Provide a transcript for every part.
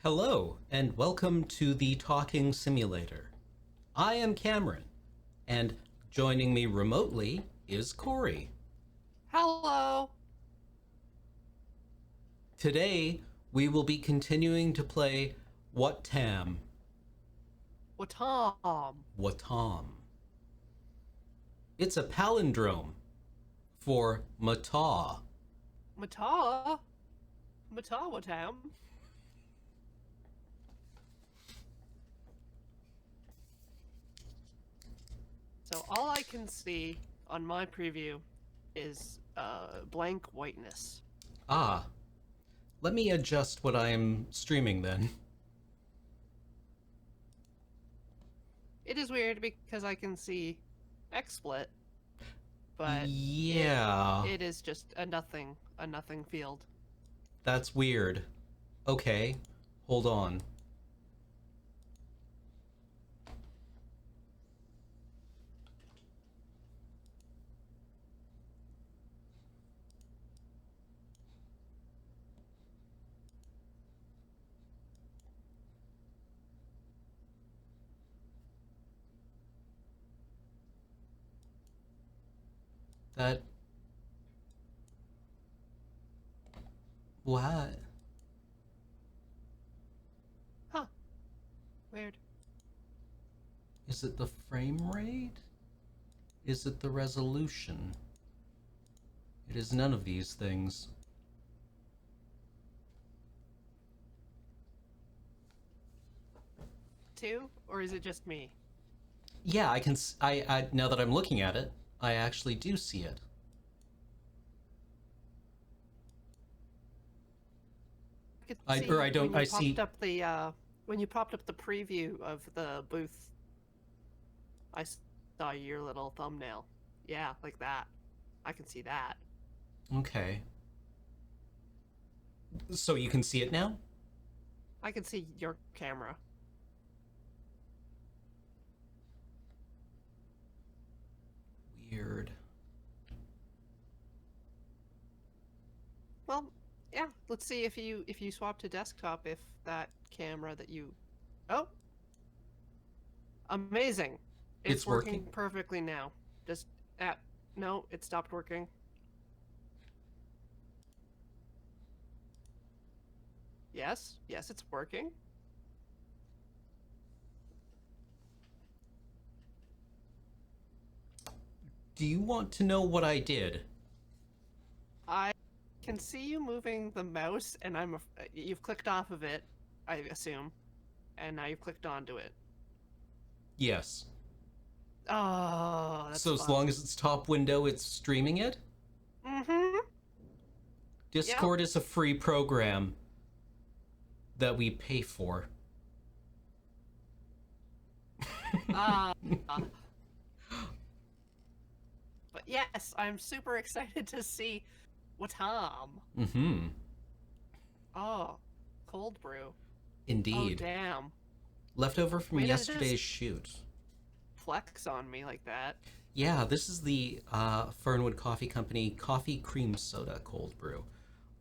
Hello, and welcome to the Talking Simulator. I am Cameron, and joining me remotely is Corey. Hello. Today, we will be continuing to play Wattam. Wattam. Wattam. It's a palindrome for Mata. Mata. Mata Wattam. So all I can see on my preview is blank whiteness. Ah, let me adjust what I am streaming then. It is weird because I can see XSplit, but yeah, it is just a nothing field. that's weird. Okay, hold on. That... What? Huh. Weird. Is it the frame rate? Is it the resolution? It is none of these things. Two? Or is it just me? Yeah, I can. I now that I'm looking at it, I actually do see it. I could see I don't. when you I see. popped up the when you popped up the preview of the booth. I saw your little thumbnail. Yeah, like that. I can see that. Okay. So you can see it now? I can see your camera. Weird. Well, yeah. Let's see if you swap to desktop, if that camera that you... Oh! Amazing. It's working perfectly now. Just... no, it stopped working. Yes, it's working. Do you want to know what I did? I can see you moving the mouse, and you've clicked off of it, I assume, and now you've clicked onto it. Yes. Oh, that's So fun. as long as it's top window, it's streaming it? Mm-hmm. Discord is a free program that we pay for. But yes, I'm super excited to see Wattam. Mm-hmm. Oh, cold brew. Indeed. Oh, damn. Leftover from Way to yesterday's just shoot. flex on me like that. Yeah, this is the Fernwood Coffee Company Coffee Cream Soda Cold Brew.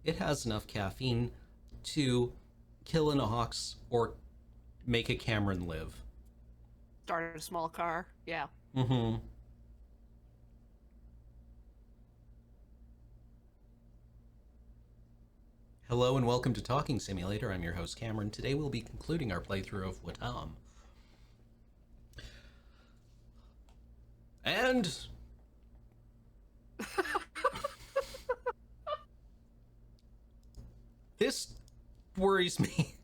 It has enough caffeine to kill an ox or make a Cameron live. Start a small car. Yeah. Mm-hmm. Hello and welcome to Talking Simulator. I'm your host Cameron. Today we'll be concluding our playthrough of Wattam. And... this worries me.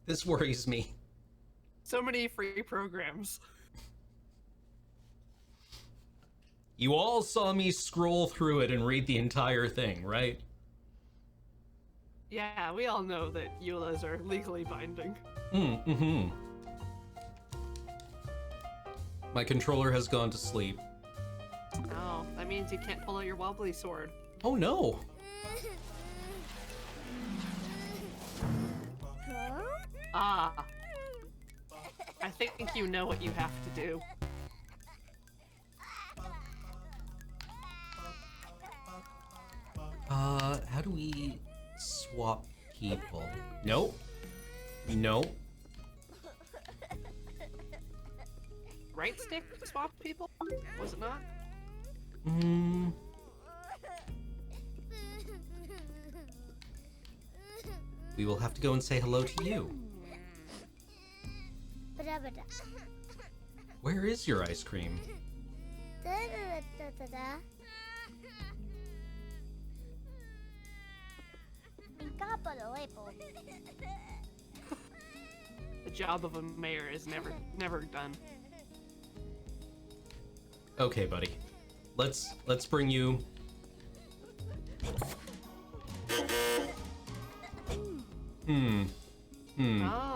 This worries me. So many free programs. You all saw me scroll through it and read the entire thing, right? Yeah, we all know that EULAs are legally binding. Mm-hmm. My controller has gone to sleep. Oh, that means you can't pull out your wobbly sword. Oh no! Ah. I think you know what you have to do. How do we swap people? Nope. Nope. Right stick swap people? Was it not? We will have to go and say hello to you. Where is your ice cream? The job of a mayor is never done. Okay, buddy. Let's bring you. Oh,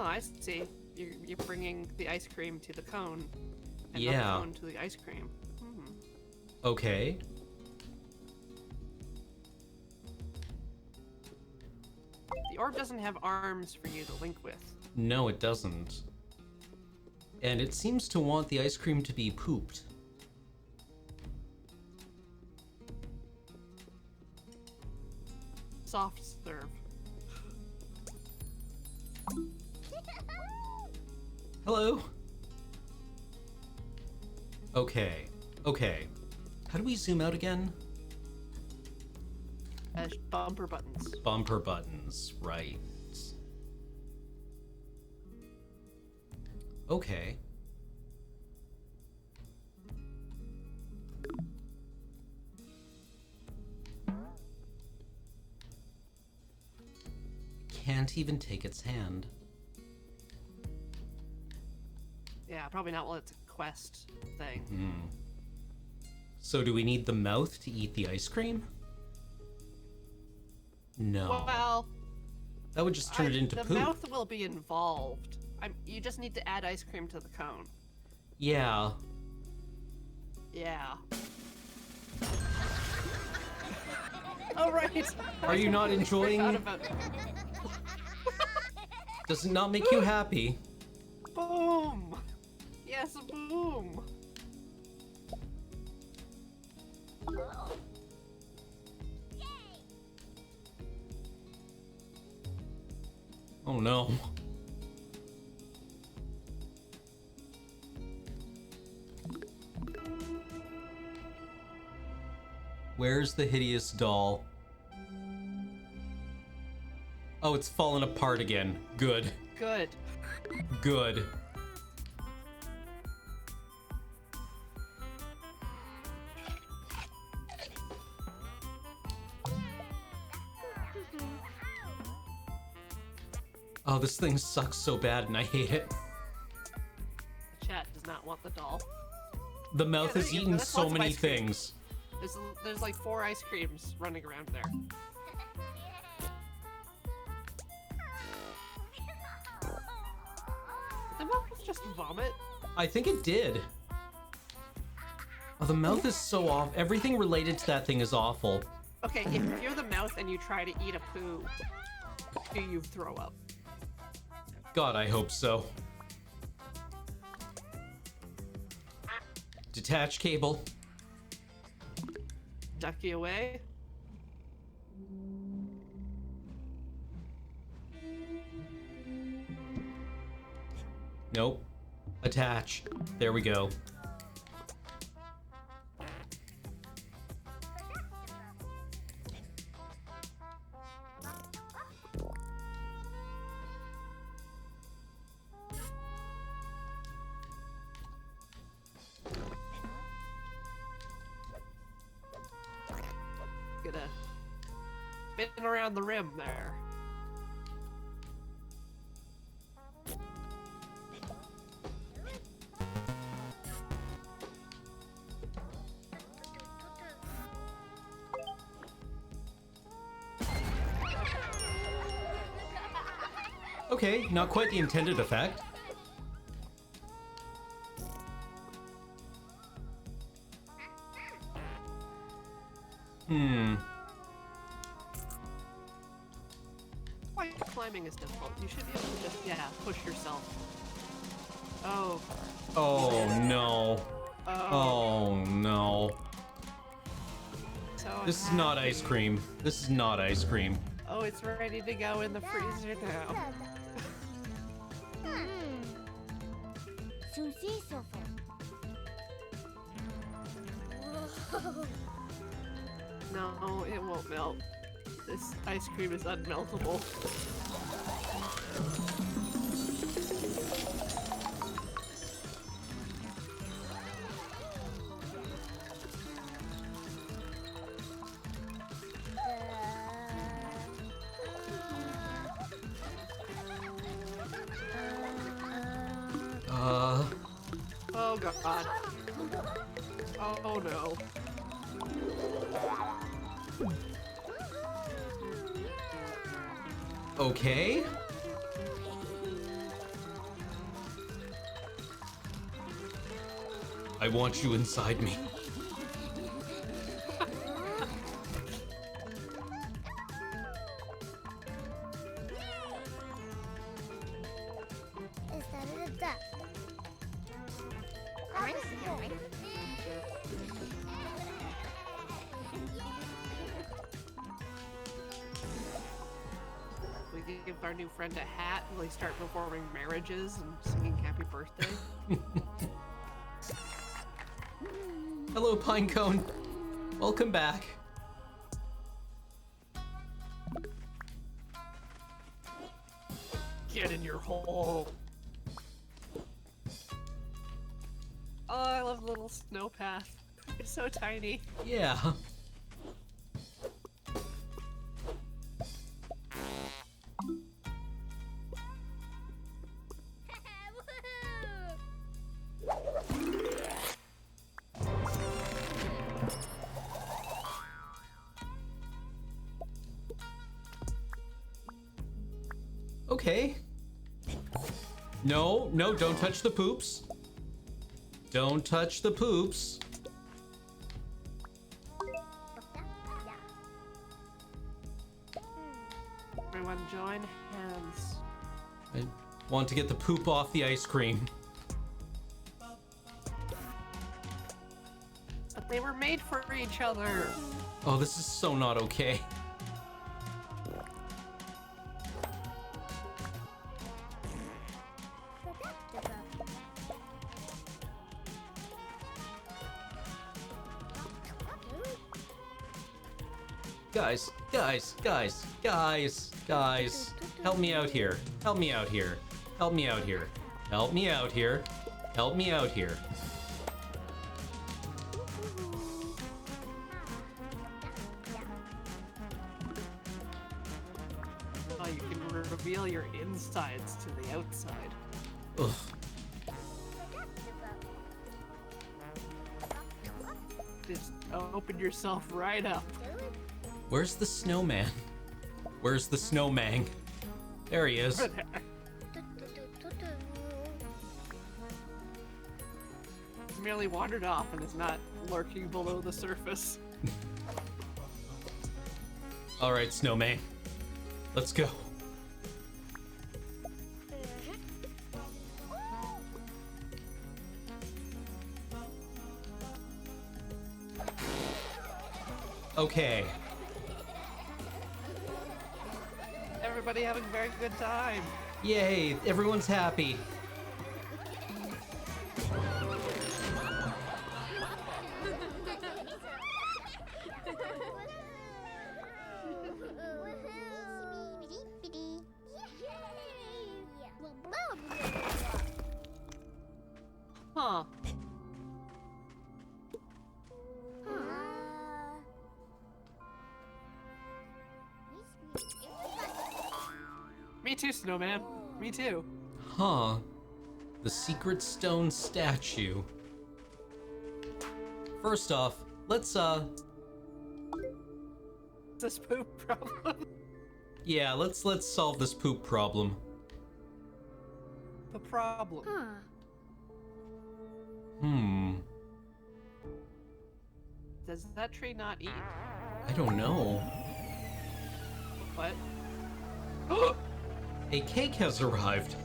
I see. You're bringing the ice cream to the cone, and not the cone to the ice cream. Okay. The orb doesn't have arms for you to link with. No, it doesn't. And it seems to want the ice cream to be pooped. Soft serve. Hello? Okay. Okay. How do we zoom out again? Bumper buttons. Bumper buttons, right. Okay. Can't even take its hand. Yeah, probably not while it's a quest thing. So do we need the mouth to eat the ice cream? No. Well, That would just turn it into poop. The mouth will be involved. You just need to add ice cream to the cone. Yeah. Yeah. Oh, right. Are you not enjoying? Does it not make you happy? Boom. Yes, boom. Oh no. Where's the hideous doll? Oh, it's fallen apart again. Good. Good. Good. Oh, this thing sucks so bad and I hate it. The chat does not want the doll. The mouth has eaten that's so lots of many ice cream. things. There's like 4 ice creams running around there. The mouth was just vomit. I think it did. Oh, the mouth is so off. Everything related to that thing is awful. Okay, if you're the mouth and you try to eat a poo, do you throw up? God, I hope so. Detach cable. Ducky away? Nope. Attach. There we go. Gonna spin around the rim there. Okay, not quite the intended effect. Why climbing is difficult. You should be able to just, push yourself. Oh. Oh no. Oh. Oh no. So This is not ice cream. This is not ice cream. Oh, it's ready to go in the freezer now. No, it won't melt. This ice cream is unmeltable. Oh god. Oh no. Okay. I want you inside me. We give our new friend a hat and we start performing marriages and singing happy birthday. Hello, Pinecone. Welcome back. Get in your hole. Oh, I love the little snow path. It's so tiny. Yeah. Okay. No, no, don't touch the poops. Don't touch the poops. Everyone join hands. I want to get the poop off the ice cream. But they were made for each other. Oh, this is so not okay. Guys, guys, guys, guys, guys, help me out here. Help me out here. Help me out here. Help me out here. Help me out here. Oh, you can reveal your insides to the outside. Ugh. Just open yourself right up. Where's the snowman? Where's the snowman? There he is. Over there. He's merely wandered off and is not lurking below the surface. All right, snowman. Let's go. Okay. Everybody having a very good time. Yay, everyone's happy. Huh. Me too, Snowman. Me too. Huh. The secret stone statue. First off, let's This poop problem. yeah, let's solve this poop problem. The problem. Does that tree not eat? I don't know. What? A cake has arrived.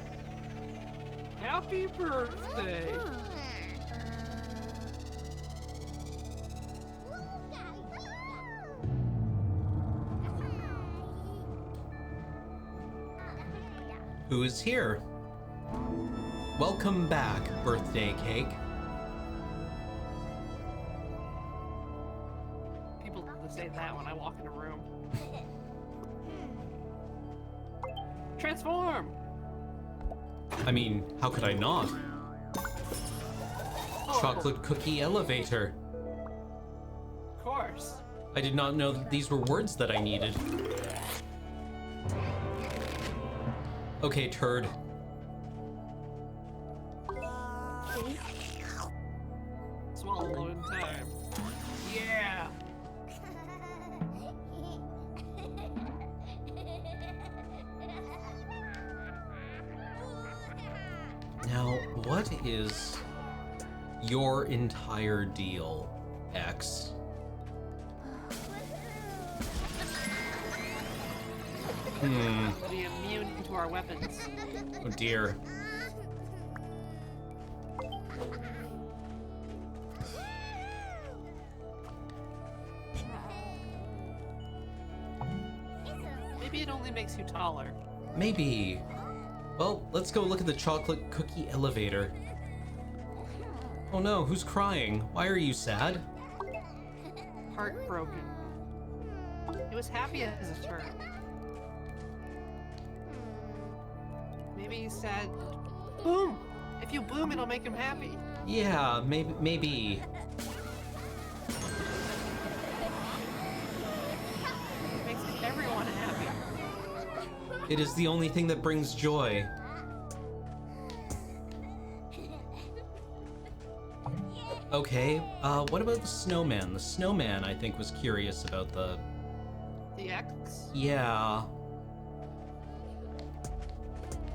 Happy birthday! Who is here? Welcome back, birthday cake. People say that when I walk in a room. Transform! I mean, how could I not? Oh, Chocolate cookie elevator. of course. I did not know that these were words that I needed. Okay, turd. Swallow in time. Yeah! Now, what is your entire deal, X? Be immune to our weapons. Oh dear. Maybe it only makes you taller. Maybe. Well, let's go look at the chocolate cookie elevator. Oh no, who's crying? Why are you sad? Heartbroken. He was happy as a turd. Maybe he said, boom! If you boom, it'll make him happy. Yeah, maybe. It makes everyone happy. It is the only thing that brings joy. Okay, what about the snowman? The snowman, I think, was curious about the... The X? Yeah.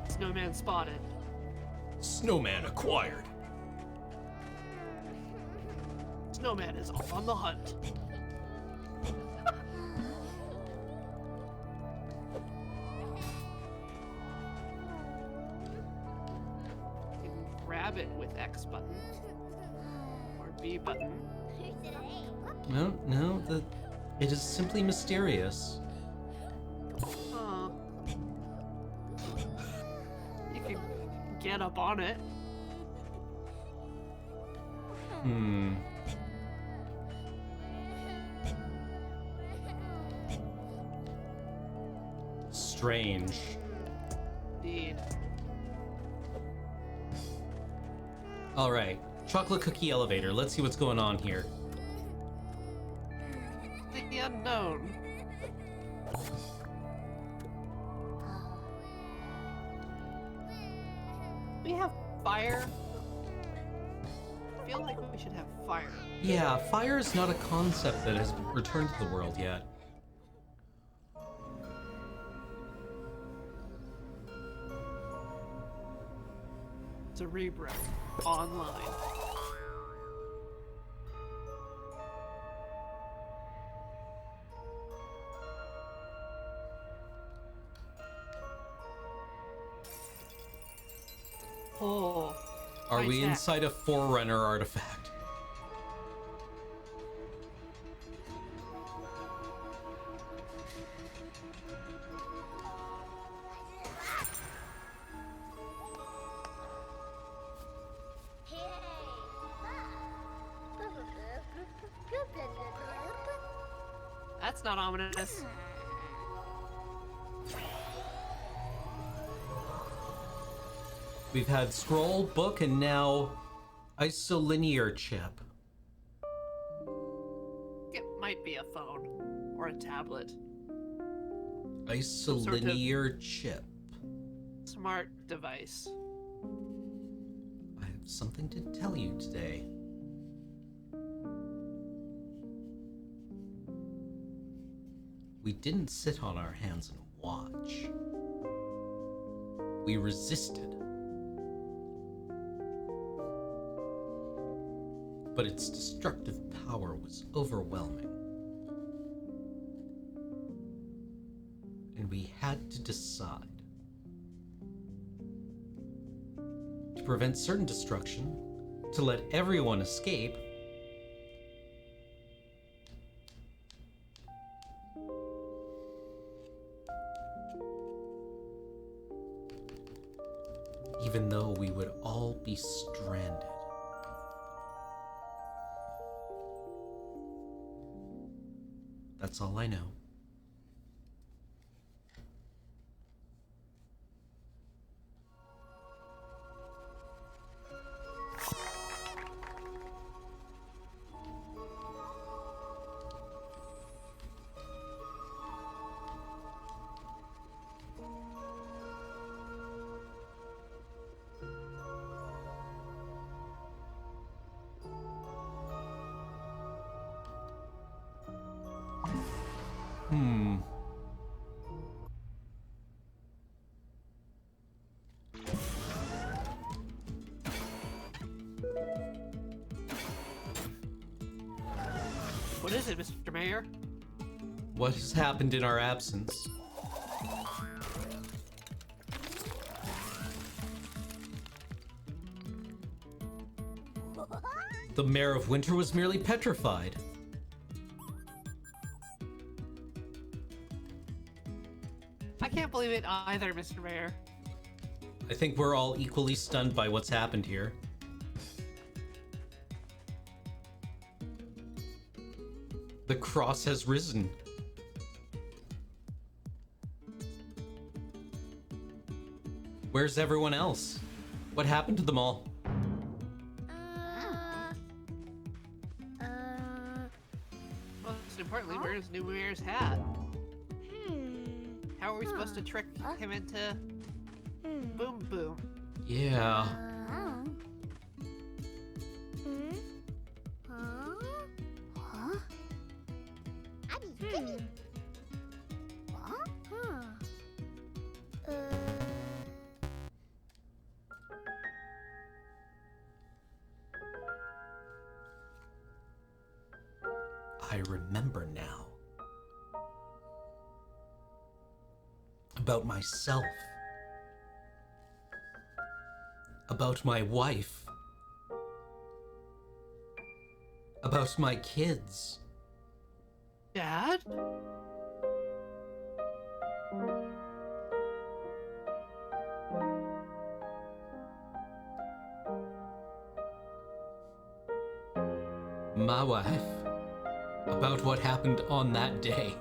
Snowman spotted. Snowman acquired. Snowman is off on the hunt. You can grab it with X button. Or B button. No, it is simply mysterious. Huh. You can get up on it. Strange. Indeed. Alright, chocolate cookie elevator. Let's see what's going on here. The unknown. We have fire. I feel like we should have fire. Yeah, fire is not a concept that has returned to the world yet. Cerebro. Online. Oh. Are we high-tech. inside a Forerunner artifact? That's not ominous. We've had scroll, book, and now isolinear chip. It might be a phone or a tablet. Isolinear chip. Smart device. I have something to tell you today. We didn't sit on our hands and watch. We resisted. But its destructive power was overwhelming. And we had to decide. To prevent certain destruction, to let everyone escape, stranded. That's all I know. What is it, Mr. Mayor? What has happened in our absence? The Mayor of Winter was merely petrified. I can't believe it either, Mr. Mayor. I think we're all equally stunned by what's happened here. The cross has risen. Where's everyone else? What happened to them all? Most importantly, where's New Mayor's hat? How are we supposed to trick him into Boom Boom? Yeah. I remember now. About myself. About my wife. About my kids. Dad? My wife. About what happened on that day.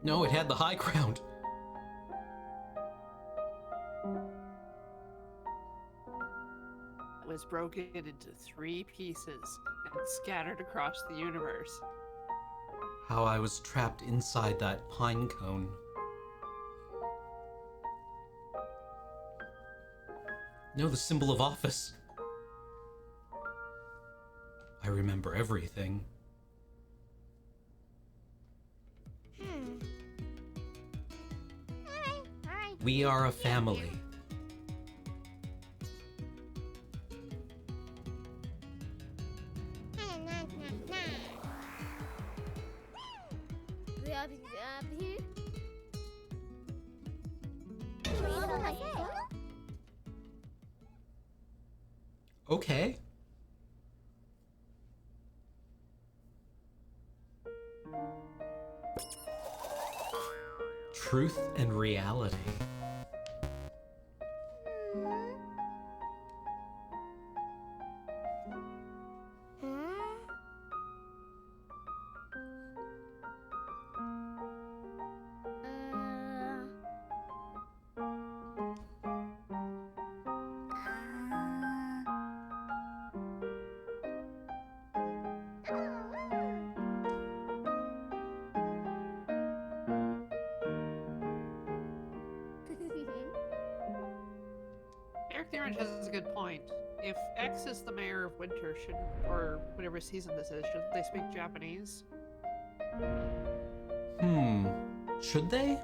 No, it had the high ground. It was broken into 3 pieces and scattered across the universe. How I was trapped inside that pine cone. No, the symbol of office. I remember everything. We are a family. Okay. Truth and reality. Eric the Orange has a good point. If X is the mayor of Winter, or whatever season this is, shouldn't they speak Japanese? Should they?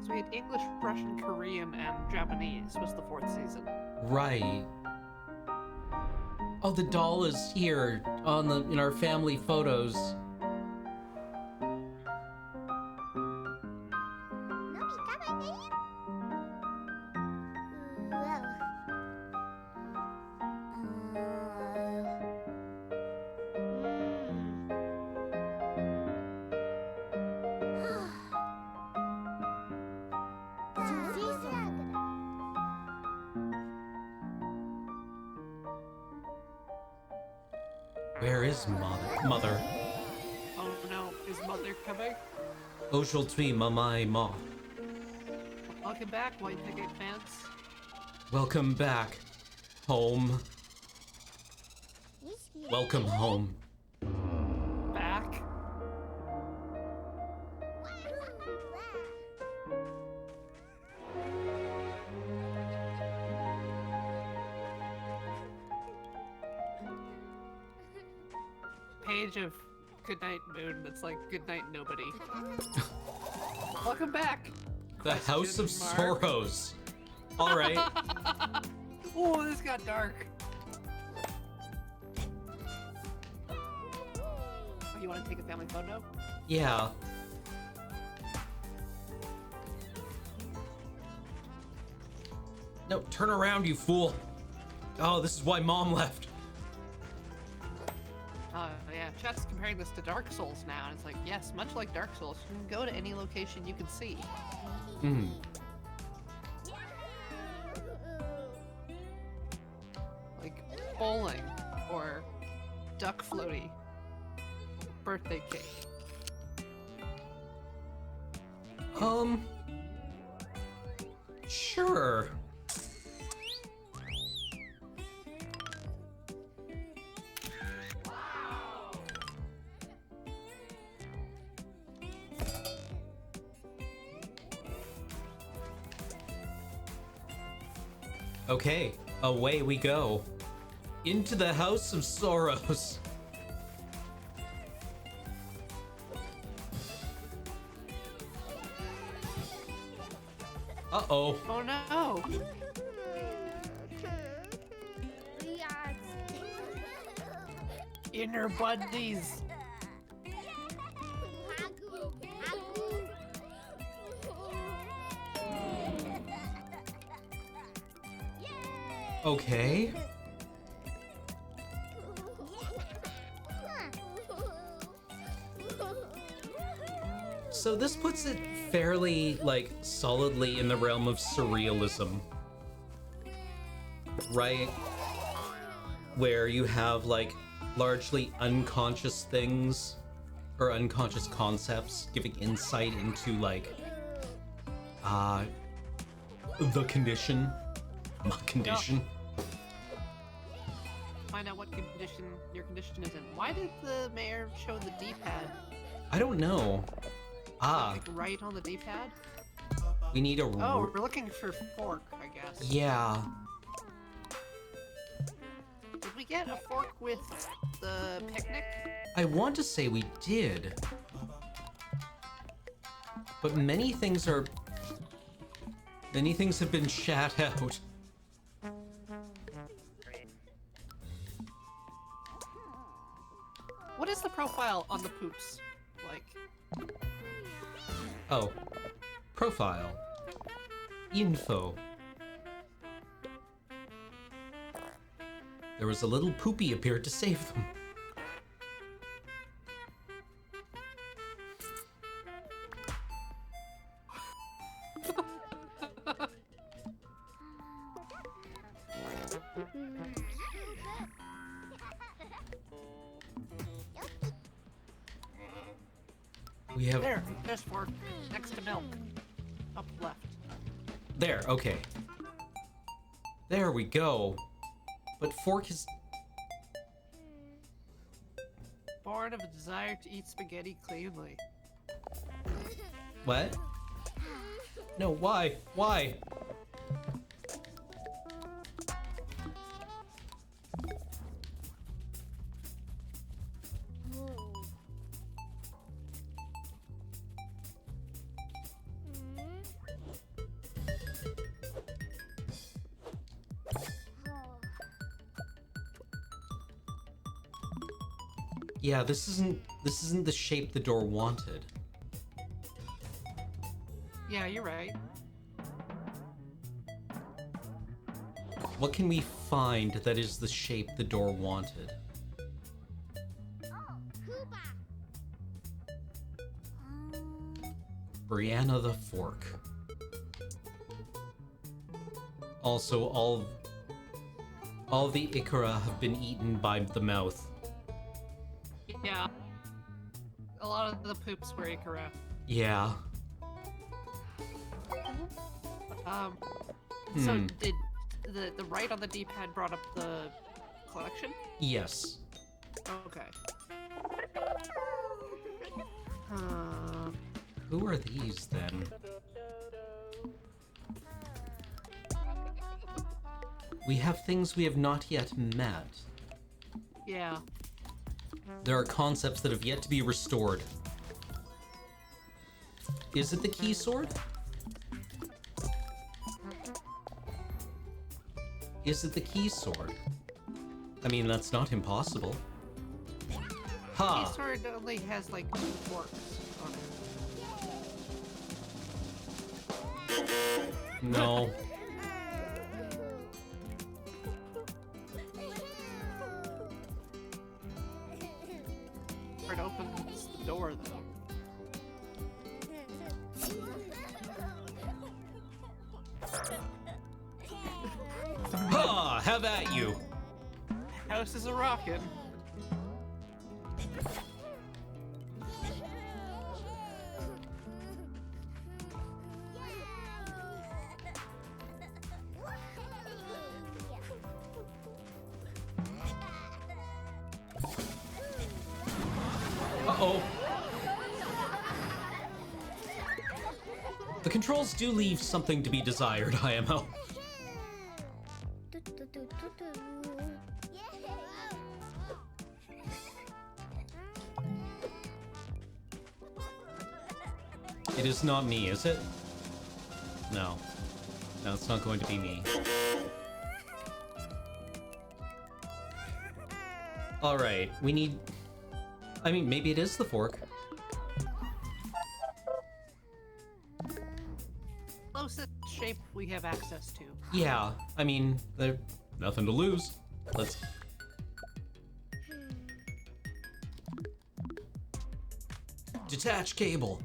So we had English, Russian, Korean, and Japanese was the 4th season. Right. Oh, the doll is here in our family photos. Where is Mother? Oh no, is Mother coming? Aujourd'hui, Mama et Ma. Welcome back, White Picket fans. Welcome back. Home. Welcome home. Back. Page of Goodnight Moon that's like Goodnight Nobody. Welcome back. The House of Question mark. Sorrows. Alright. Oh, this got dark. Oh, you want to take a family photo? Yeah. No, turn around, you fool. Oh, this is why Mom left. Yeah, chat's comparing this to Dark Souls now, and it's like, yes, much like Dark Souls, you can go to any location you can see. Hmm. Like bowling, or duck floaty, birthday cake. Sure. Okay, away we go. Into the House of Sorrows. Uh-oh. Oh no! Inner buddies! Okay. So this puts it fairly, like, solidly in the realm of surrealism. Right? Where you have, like, largely unconscious things, or unconscious concepts, giving insight into, like, the condition. My condition. Find out what condition your condition is in. Why did the mayor show the D-pad? I don't know. Like right on the D-pad? We need a... Oh, we're looking for fork, I guess. Yeah. Did we get a fork with the picnic? I want to say we did. But many things have been shat out. What is the profile on the poops like? Oh. Profile. Info. There was a little poopy appeared to save them. We have... There's fork next to milk. Up left. There, okay. There we go. But fork is... Born of a desire to eat spaghetti cleanly. What? No, why? Why? Yeah, this isn't the shape the door wanted. Yeah, you're right. What can we find that is the shape the door wanted? Brianna the fork. Also, all of the Ikara have been eaten by the mouth. Yeah. A lot of the poops were Ikaro. Yeah. So did the right on the D-pad brought up the collection? Yes. Okay. Who are these then? We have things we have not yet met. Yeah. There are concepts that have yet to be restored. Is it the key sword? Is it the key sword? I mean, that's not impossible. Ha! Key sword only has like 2 forks on it. No. It opens the door though. Ha! Have at you! House is a rockin'. Uh-oh. The controls do leave something to be desired, IMO. It is not me, is it? No. No, it's not going to be me. Alright, we need... I mean, maybe it is the fork. Closest shape we have access to. Yeah, I mean, there's nothing to lose. Let's... Detach cable.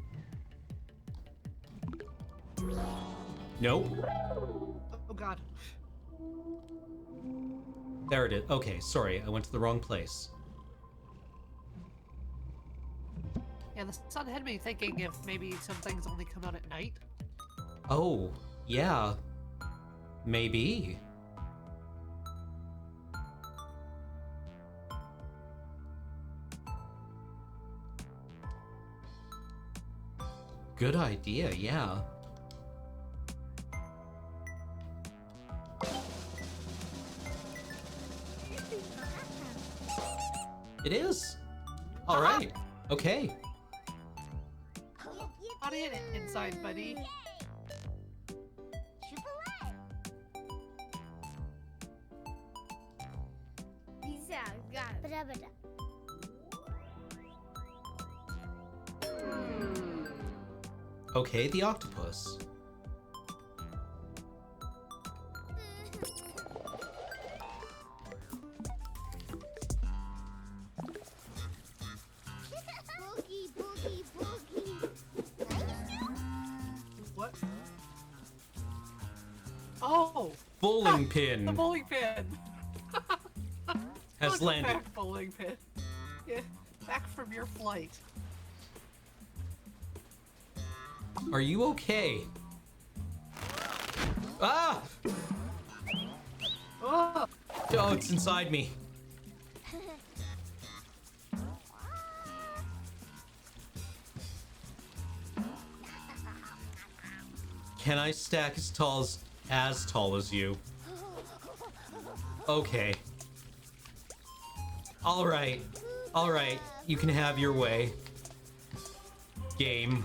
Nope. Oh god. There it is. Okay, sorry, I went to the wrong place. Yeah, the sun had me thinking if maybe some things only come out at night. Oh, yeah. Maybe. Good idea, yeah. It is. All right. Okay. Not in it inside, buddy. Okay, the octopus. What? Oh! Bowling The pin bowling pin! has Welcome landed. back, bowling pin. Yeah, back from your flight. Are you okay? Ah! Oh! Oh, it's inside me. Can I stack as tall as you? Okay. All right. All right. You can have your way. Game.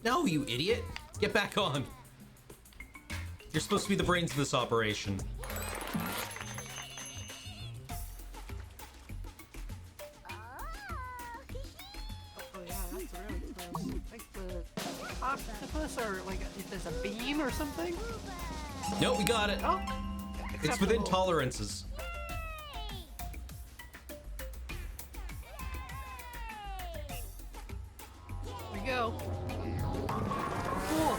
No, you idiot. Get back on. You're supposed to be the brains of this operation. Oh yeah, that's really close. Like the octopus or like if there's a beam or something? Nope, we got it. Oh! It's within Acceptable. tolerances. Here we go. Cool.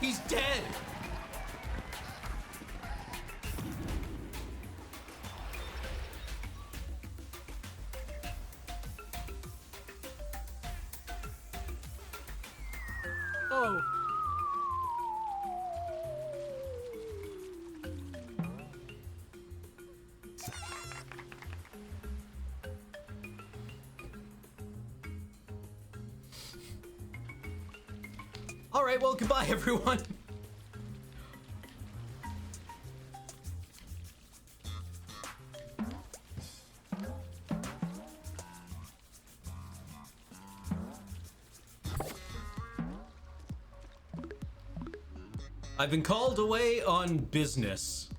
He's dead! Oh. All right, well, goodbye, everyone. I've been called away on business.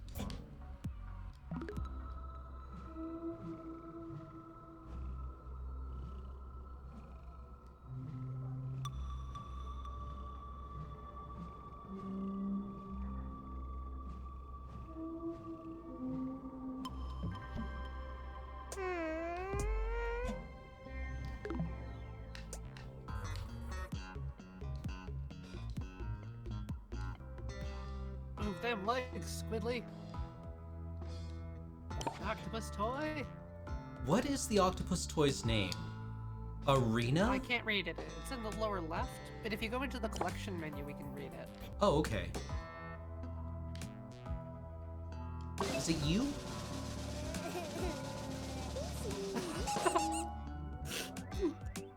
Move them legs, Squidly. Octopus toy? What is the octopus toy's name? Arena? I can't read it. It's in the lower left, but if you go into the collection menu, we can read it. Oh, okay. Is it you?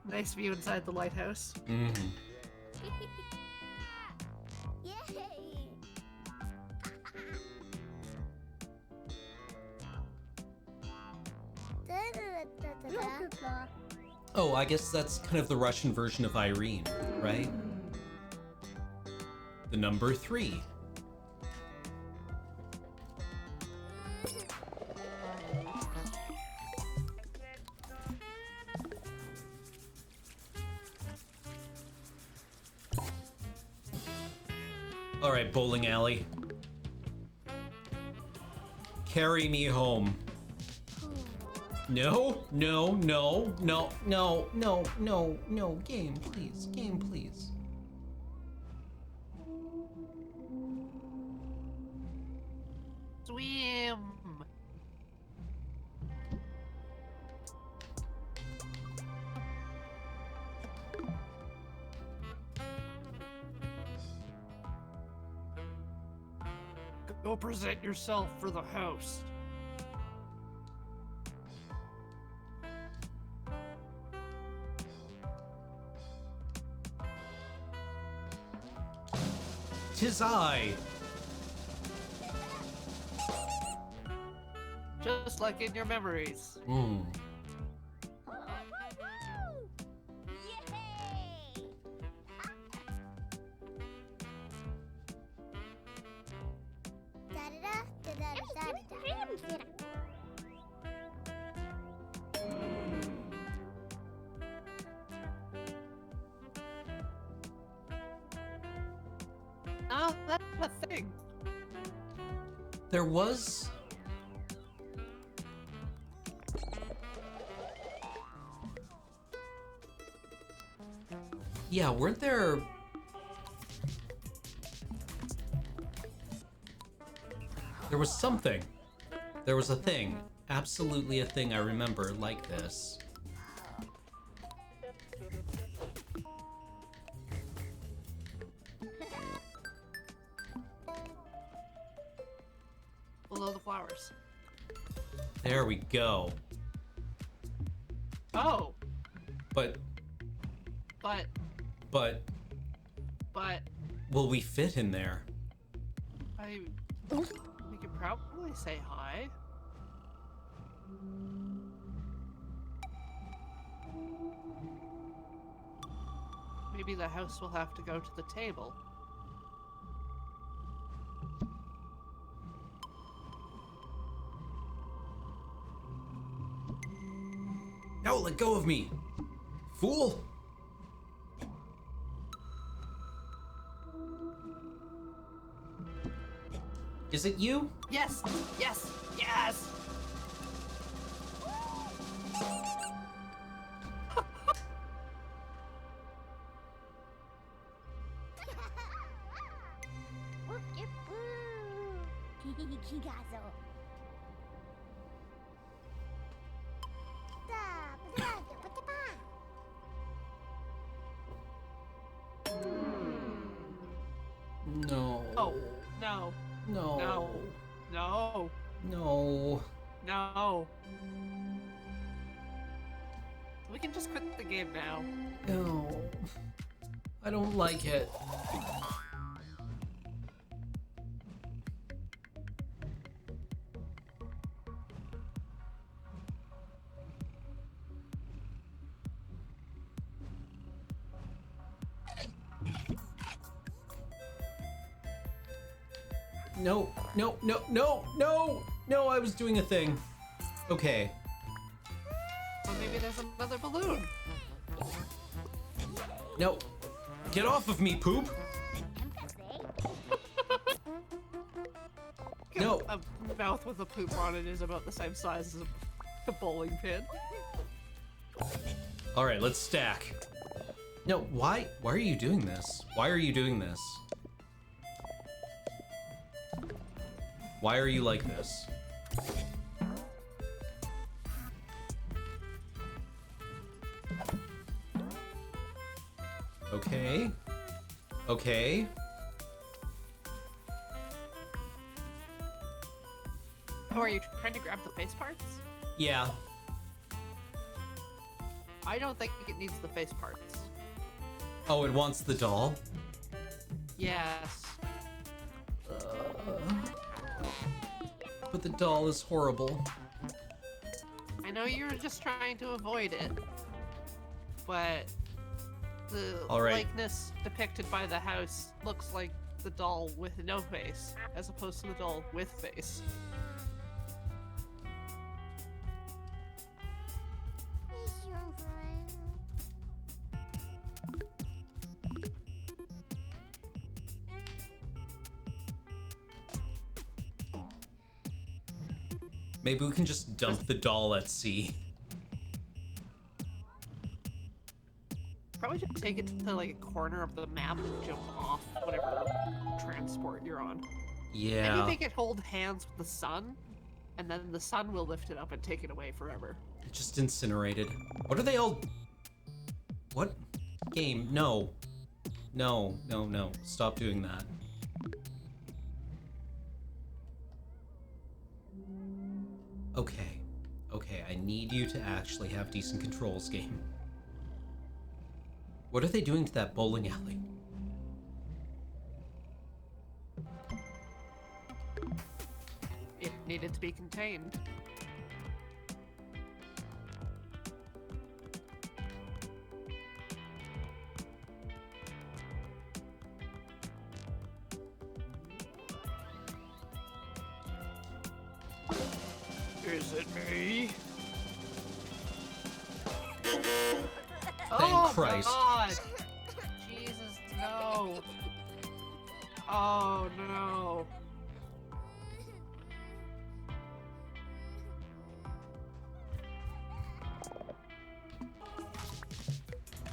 Nice view inside the lighthouse. Mm-hmm. Oh, I guess that's kind of the Russian version of Irene, right? The number 3. All right, bowling alley. Carry me home. No, no, no, no, no, no, no, no. Game, please. Game, please. Swim! Go present yourself for the host. Tis I. Just like in your memories. Hmm. Oh, that's a thing. There was... Yeah, weren't there... There was something. There was a thing. Absolutely a thing I remember like this. Below the flowers. There we go. Oh, But but, will we fit in there? we could probably say hi. Maybe the house will have to go to the table. No, let go of me! Fool! Is it you? Yes! Yes! Yes! No. Oh, no. No. No. No. No. No. We can just quit the game now. No. I don't like it. No, no, no, no, no, no, I was doing a thing. Okay. Or maybe there's another balloon. No. Get off of me, poop. No. A mouth with a poop on it is about the same size as a bowling pin. All right, let's stack. No, why are you doing this? Why are you doing this? Why are you like this? Okay. Okay. Oh, are you trying to grab the face parts? Yeah. I don't think it needs the face parts. Oh, it wants the doll? Yes. But the doll is horrible. I know you were just trying to avoid it, but the All right. likeness depicted by the house looks like the doll with no face, as opposed to the doll with face. Maybe we can just dump the doll at sea. Probably should take it to like a corner of the map and jump off whatever transport you're on. Yeah. Maybe make it hold hands with the sun, and then the sun will lift it up and take it away forever. It just incinerated. What are they all... What? Game, no. No, no, no. Stop doing that. Okay. Okay, I need you to actually have decent controls, game. What are they doing to that bowling alley? It needed to be contained. Is it me? Thank Christ. God! Jesus, no! Oh no!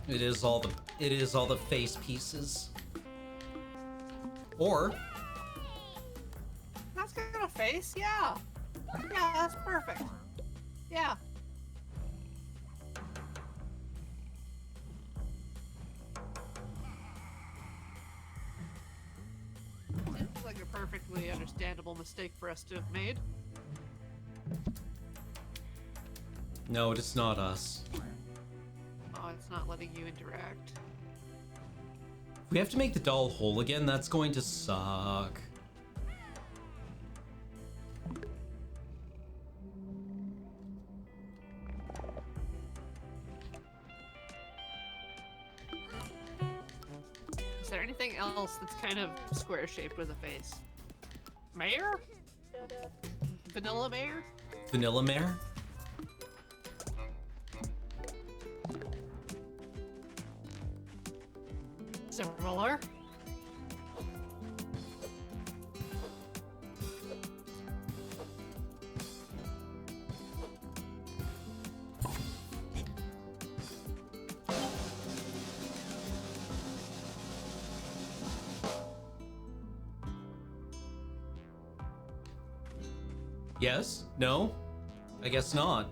It is all the face pieces. Or That's got a face, yeah. Yeah, that's perfect. Yeah. Seems like a perfectly understandable mistake for us to have made. no, it's not us. Oh, it's not letting you interact. If we have to make the doll whole again, that's going to suck. Is there anything else that's kind of square shaped with a face? Mayor? Vanilla mayor? Vanilla Mare? Similar. Yes? No? I guess not.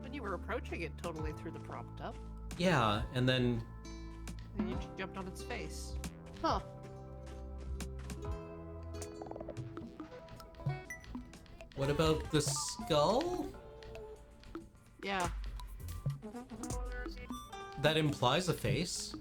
When you were approaching it, totally threw the prompt up. Yeah, and then... And you jumped on its face. Huh. What about the skull? Yeah. That implies a face.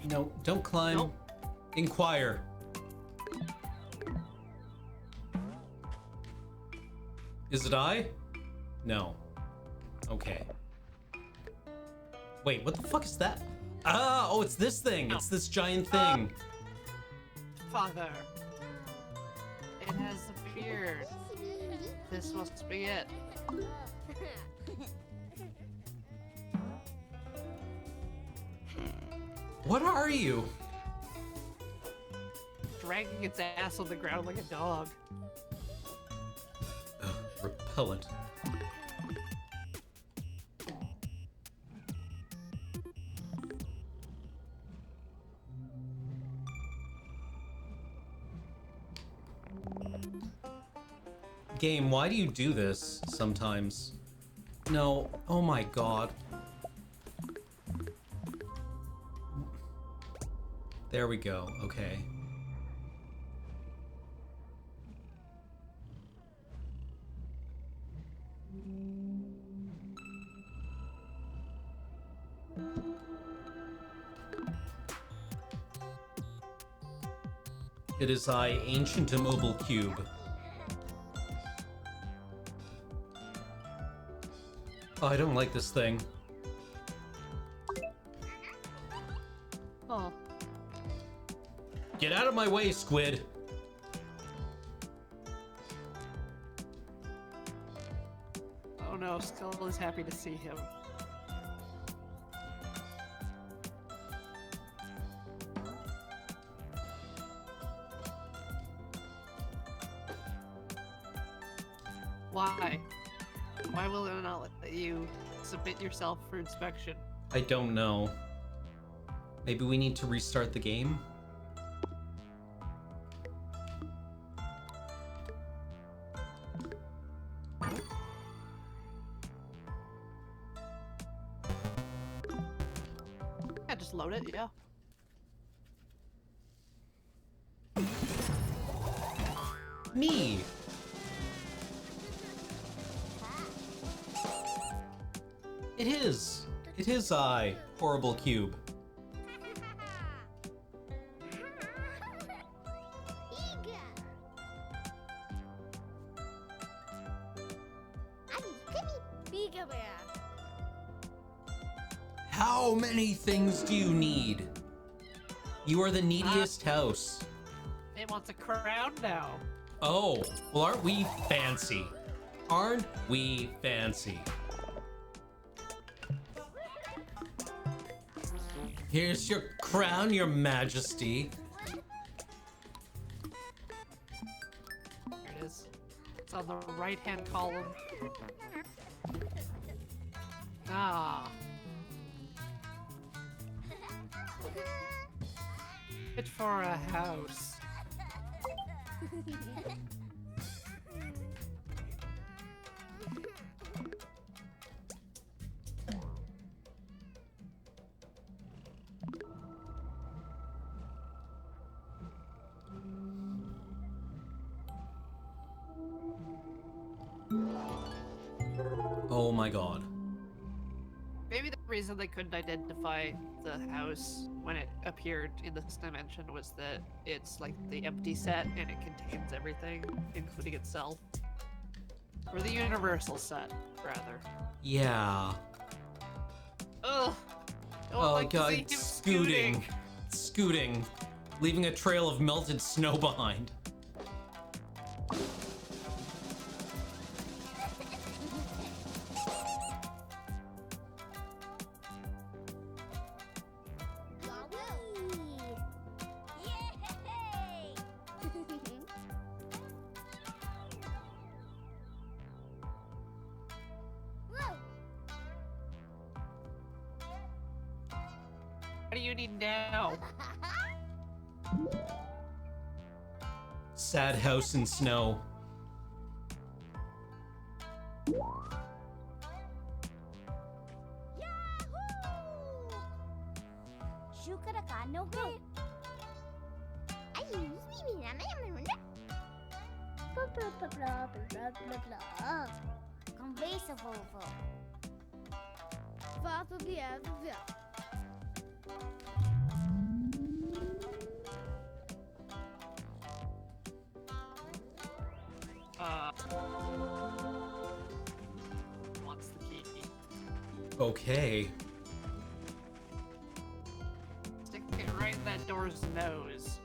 No, don't climb. Nope. Inquire. Is it I? No. Okay. Wait, what the fuck is that? Ah, oh, it's this thing. It's this giant thing. Father. It has appeared. This must be it. What are you? Dragging its ass on the ground like a dog. Ugh, repellent. Game, why do you do this sometimes? No, oh my god. There we go, okay. It is I, ancient immobile cube. Oh, I don't like this thing. Oh. Get out of my way, squid! Oh no, Skull is happy to see him. Why? Why will it not let you submit yourself for inspection? I don't know. Maybe we need to restart the game? Yeah, just load it, yeah. Me! It is! It is I, horrible cube. How many things do you need? You are the neediest house. It wants a crown now. Oh, well aren't we fancy? Aren't we fancy? Here's your crown, your majesty. There it is. It's on the right-hand column. Ah. Fit for a house. Oh my god. Maybe there reason they couldn't identify the house when it appeared in this dimension was that it's like the empty set and it contains everything, including itself. Or the universal set, rather. Yeah. Ugh. Don't Oh like to god, see him scooting. Scooting. Leaving a trail of melted snow behind. What do you need now? Sad house in snow. Wants the key. Okay. Stick it right in that door's nose.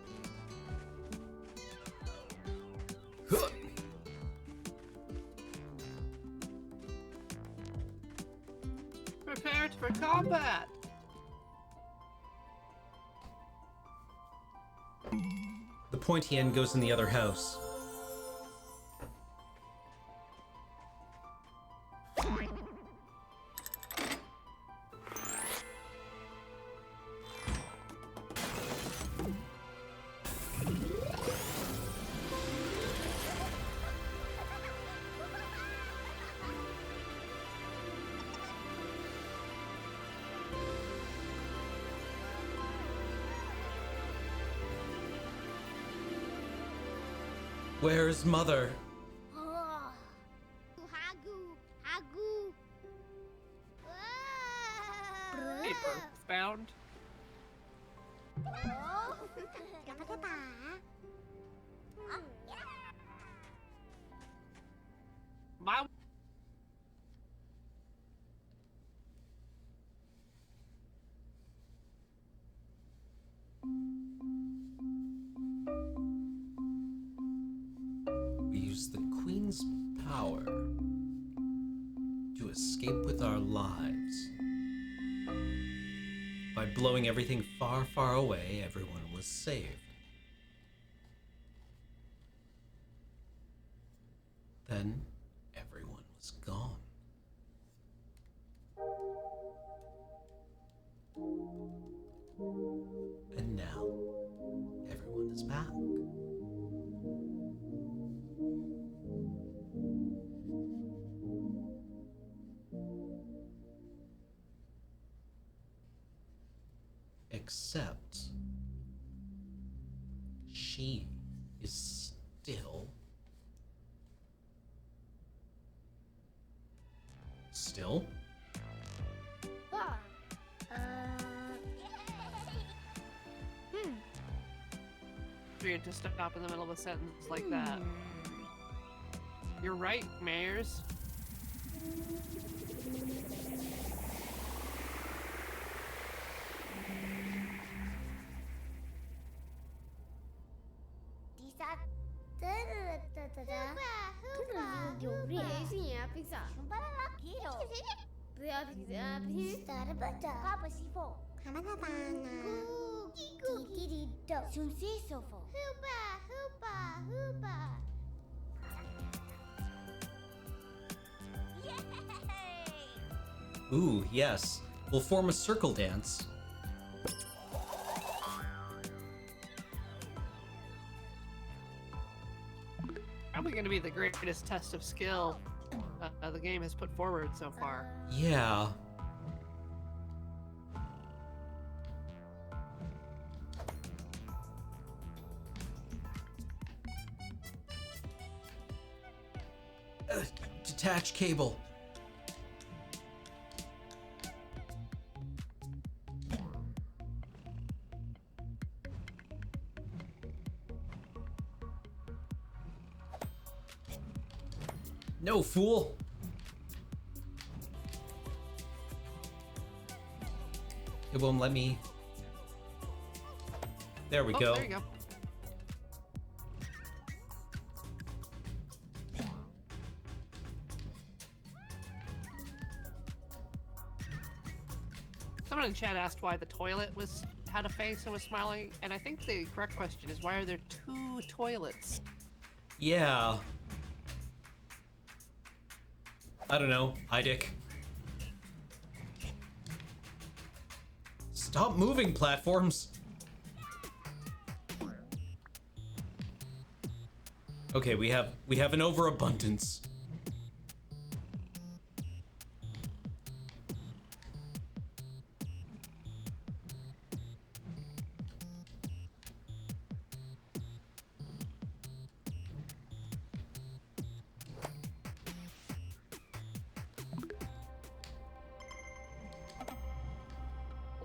Prepare for combat! The pointy end goes in the other house. Where's Mother? Paper found. My We use the Queen's power to escape with our lives. By blowing everything far, far away, everyone was saved. Then, everyone was gone. And now, everyone is back. Except she is still Weird to stop in the middle of a sentence like that. You're right, Mayors. Ooh, yes. We'll form a circle dance. Probably going to be the greatest test of skill the game has put forward so far. Yeah. Detach cable. No, fool! It won't let me... There we go. There you go. Someone in chat asked why the toilet had a face and was smiling, and I think the correct question is, why are there 2 toilets? Yeah. I don't know. Hi, Dick. Stop moving, platforms! Okay, we have an overabundance.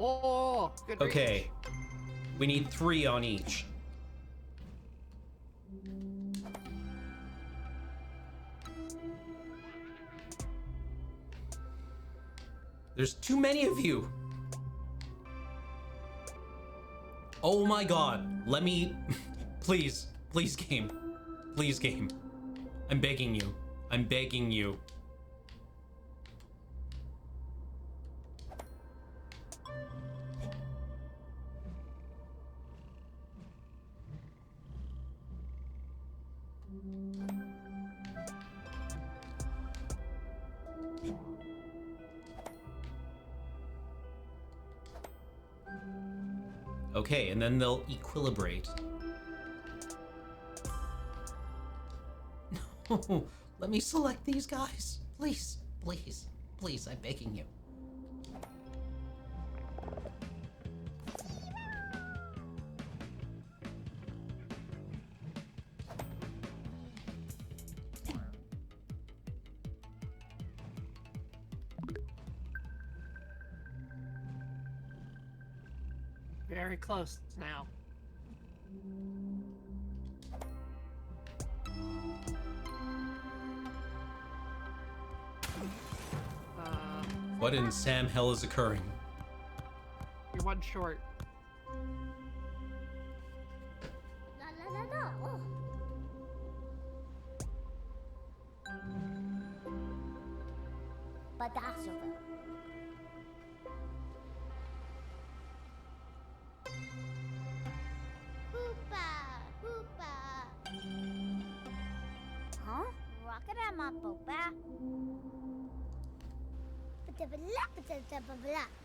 Oh, good reach. Okay. We need 3 on each. There's too many of you. Oh my god. Let me... Please. Please, game. Please, game. I'm begging you. I'm begging you. Okay, and then they'll equilibrate. No, let me select these guys. Please, please, please, I'm begging you. Very close now. What in Sam hell is occurring? You're 1 short. La la la la. Oh. Badasso. Hoopa, hoopa. Huh? Rocket at my boba. Blah, blah, blah, blah.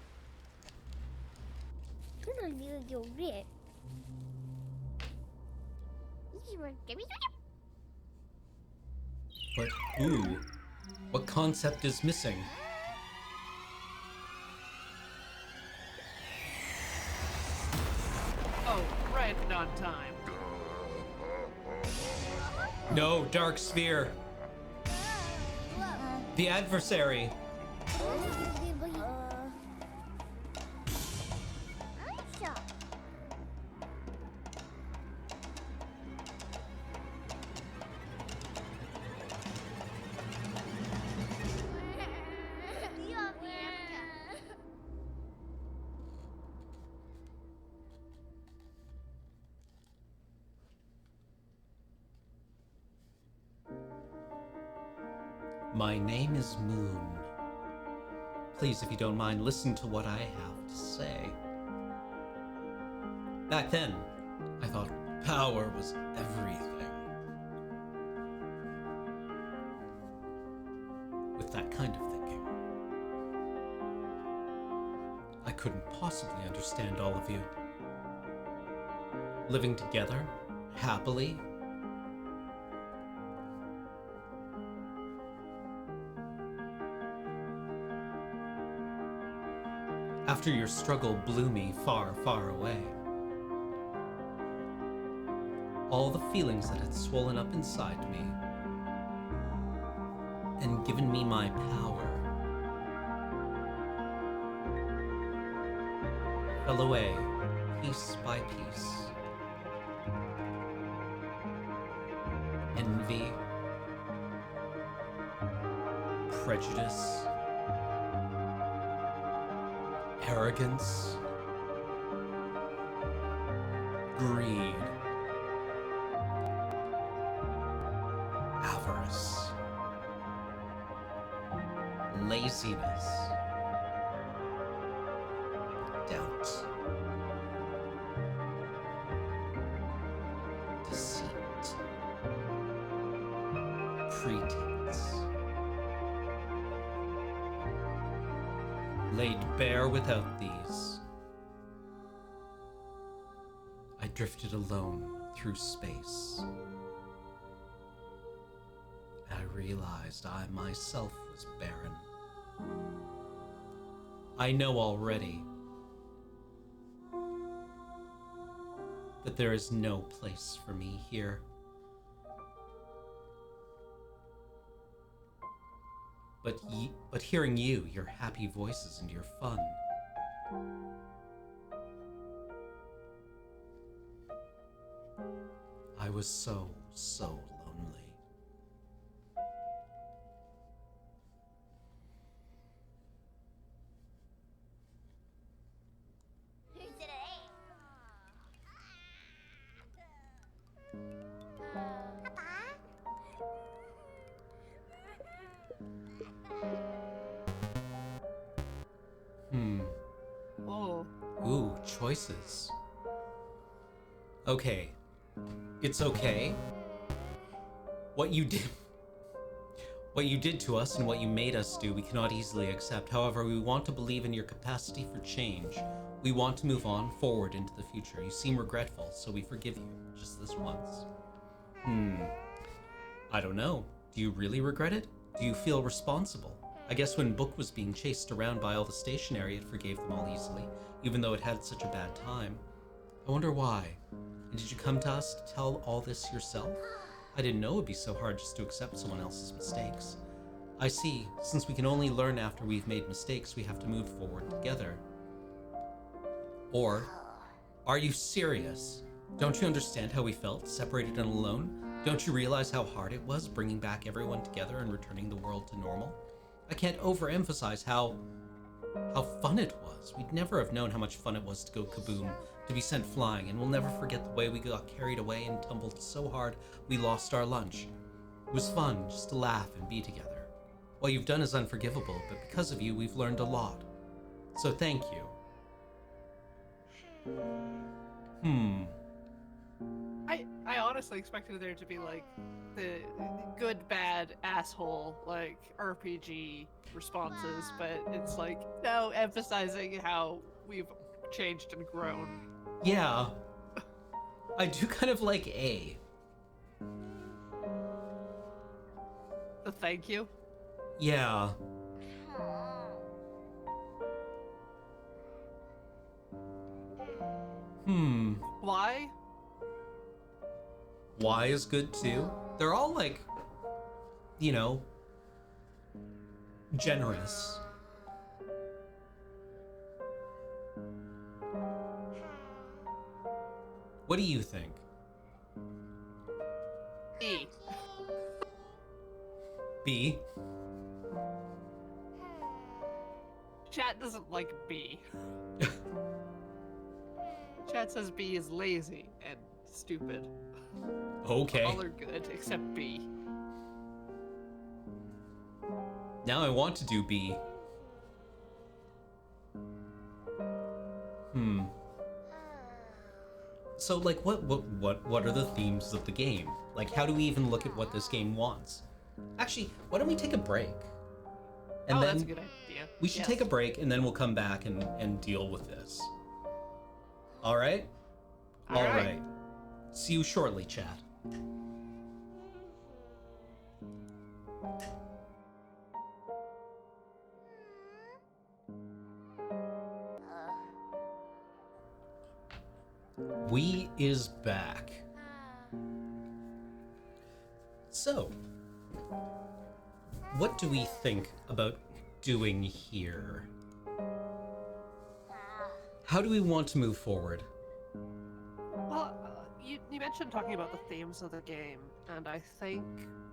But who? What concept is missing? Oh, right on time. No, Dark Sphere. The adversary. My name is Moon. Please, if you don't mind, listen to what I have to say. Back then, I thought power was everything. With that kind of thinking, I couldn't possibly understand all of you. Living together, happily, after your struggle blew me far, far away. All the feelings that had swollen up inside me and given me my power fell away piece by piece. Envy, prejudice, arrogance, greed, avarice, laziness, doubt, deceit, pretense, laid bare without these, I drifted alone through space. I realized I myself was barren. I know already that there is no place for me here. But hearing you, your happy voices and your fun, I was so lonely. Oh. Ooh, choices. Okay. It's okay. What you did to us and what you made us do, we cannot easily accept. However, we want to believe in your capacity for change. We want to move on forward into the future. You seem regretful, so we forgive you. Just this once. I don't know. Do you really regret it? Do you feel responsible? I guess when Book was being chased around by all the stationery, it forgave them all easily, even though it had such a bad time. I wonder why. And did you come to us to tell all this yourself? I didn't know it'd be so hard just to accept someone else's mistakes. I see. Since we can only learn after we've made mistakes, we have to move forward together. Or, are you serious? Don't you understand how we felt, separated and alone? Don't you realize how hard it was bringing back everyone together and returning the world to normal? I can't overemphasize how fun it was. We'd never have known how much fun it was to go kaboom, to be sent flying, and we'll never forget the way we got carried away and tumbled so hard we lost our lunch. It was fun just to laugh and be together. What you've done is unforgivable, but because of you, we've learned a lot. So thank you. I honestly expected there to be like the good, bad, asshole, like RPG responses, but it's like no, emphasizing how we've changed and grown. Yeah. I do kind of like A. The thank you. Yeah. Why? Y is good too. They're all like, you know, generous. What do you think? E. B? Chat doesn't like B. Chat says B is lazy and stupid. Okay. All are good except B. Now I want to do B. So like what are the themes of the game? Like how do we even look at what this game wants? Actually, why don't we take a break? And then that's a good idea. we should take a break and then we'll come back and deal with this. All right? All right. See you shortly, chat. We is back. So, what do we think about doing here? How do we want to move forward? Well, you mentioned talking about the themes of the game, and I think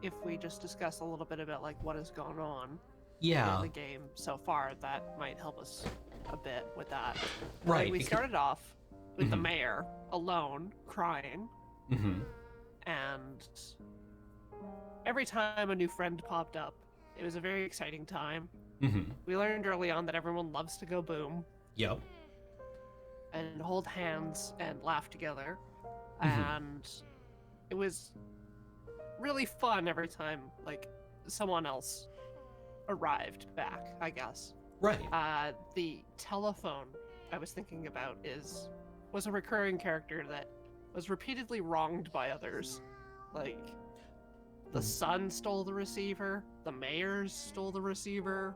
if we just discuss a little bit about like what has gone on, Yeah. in the game so far that might help us a bit with that. Right. Like, we started off with the Mhm. mayor alone, crying, Mm-hmm. and every time a new friend popped up, it was a very exciting time. Mm-hmm. We learned early on that everyone loves to go boom Yep. and hold hands and laugh together. Mhm. And it was really fun every time, like, someone else arrived back, I guess. Right. The telephone I was thinking about was a recurring character that was repeatedly wronged by others. Like, the son stole the receiver, the mayors stole the receiver,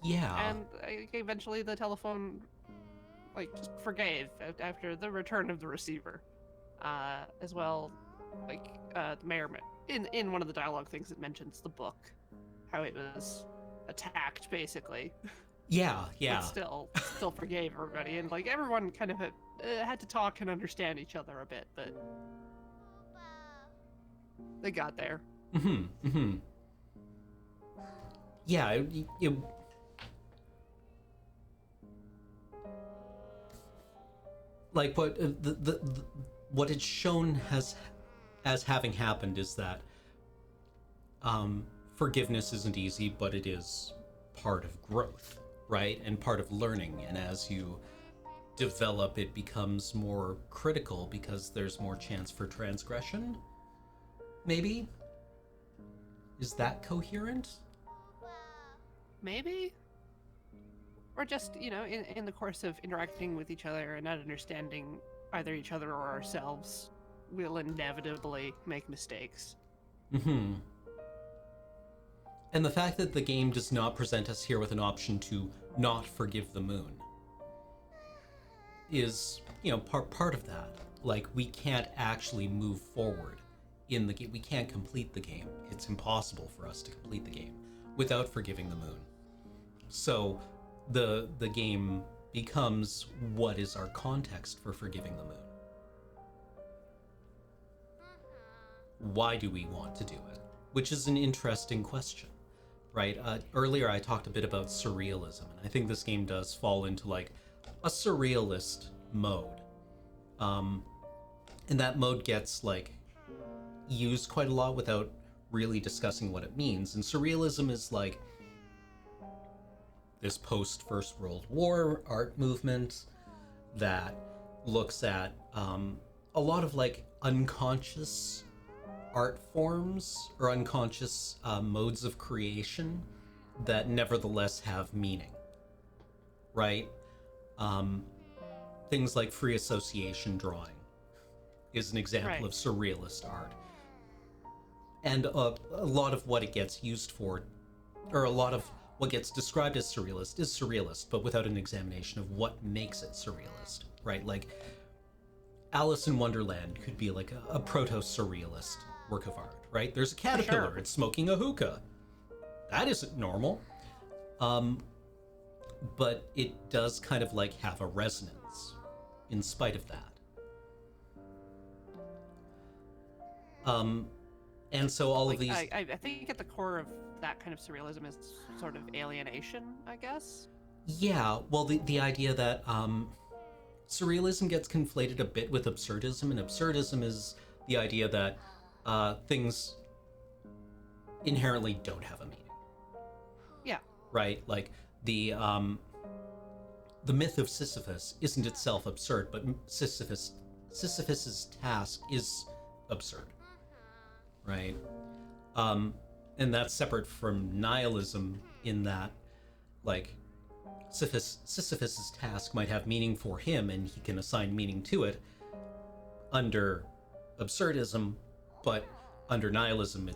Yeah. and eventually the telephone, like, just forgave after the return of the receiver. As well, like, the mayor, in one of the dialogue things, it mentions the book, how it was attacked, basically. Yeah. Yeah. But still forgave everybody, and, like, everyone kind of had to talk and understand each other a bit, but they got there. Mm-hmm. Mm-hmm. Yeah. Like what what it's shown as having happened is that forgiveness isn't easy, but it is part of growth, right? And part of learning. And as you develop, it becomes more critical because there's more chance for transgression. Maybe? Is that coherent? Maybe? Or just, in the course of interacting with each other and not understanding either each other or ourselves, we'll inevitably make mistakes. Mm-hmm. And the fact that the game does not present us here with an option to not forgive the moon is, part of that. Like, we can't actually move forward in the game. We can't complete the game. It's impossible for us to complete the game without forgiving the moon. So the game becomes, what is our context for forgiving the moon? Why do we want to do it? Which is an interesting question, right? Earlier I talked a bit about surrealism, and I think this game does fall into like a surrealist mode. And that mode gets like used quite a lot without really discussing what it means. And surrealism is like this post First World War art movement that looks at a lot of like unconscious art forms or unconscious modes of creation that nevertheless have meaning, right? Things like free association drawing is an example Right. of surrealist art. And a lot of what it gets used for, or a lot of what gets described as surrealist, but without an examination of what makes it surrealist, right? Like, Alice in Wonderland could be like a proto-surrealist work of art, right? There's a caterpillar, sure. it's smoking a hookah. That isn't normal. But it does kind of like have a resonance in spite of that. And so all of these... I think at the core of that kind of surrealism is sort of alienation, I guess. Yeah, well, the idea that surrealism gets conflated a bit with absurdism, and absurdism is the idea that things inherently don't have a meaning. Yeah. Right? Like, the myth of Sisyphus isn't itself absurd, but Sisyphus's task is absurd. Right? And that's separate from nihilism in that, like, Sisyphus's task might have meaning for him and he can assign meaning to it under absurdism, but under nihilism it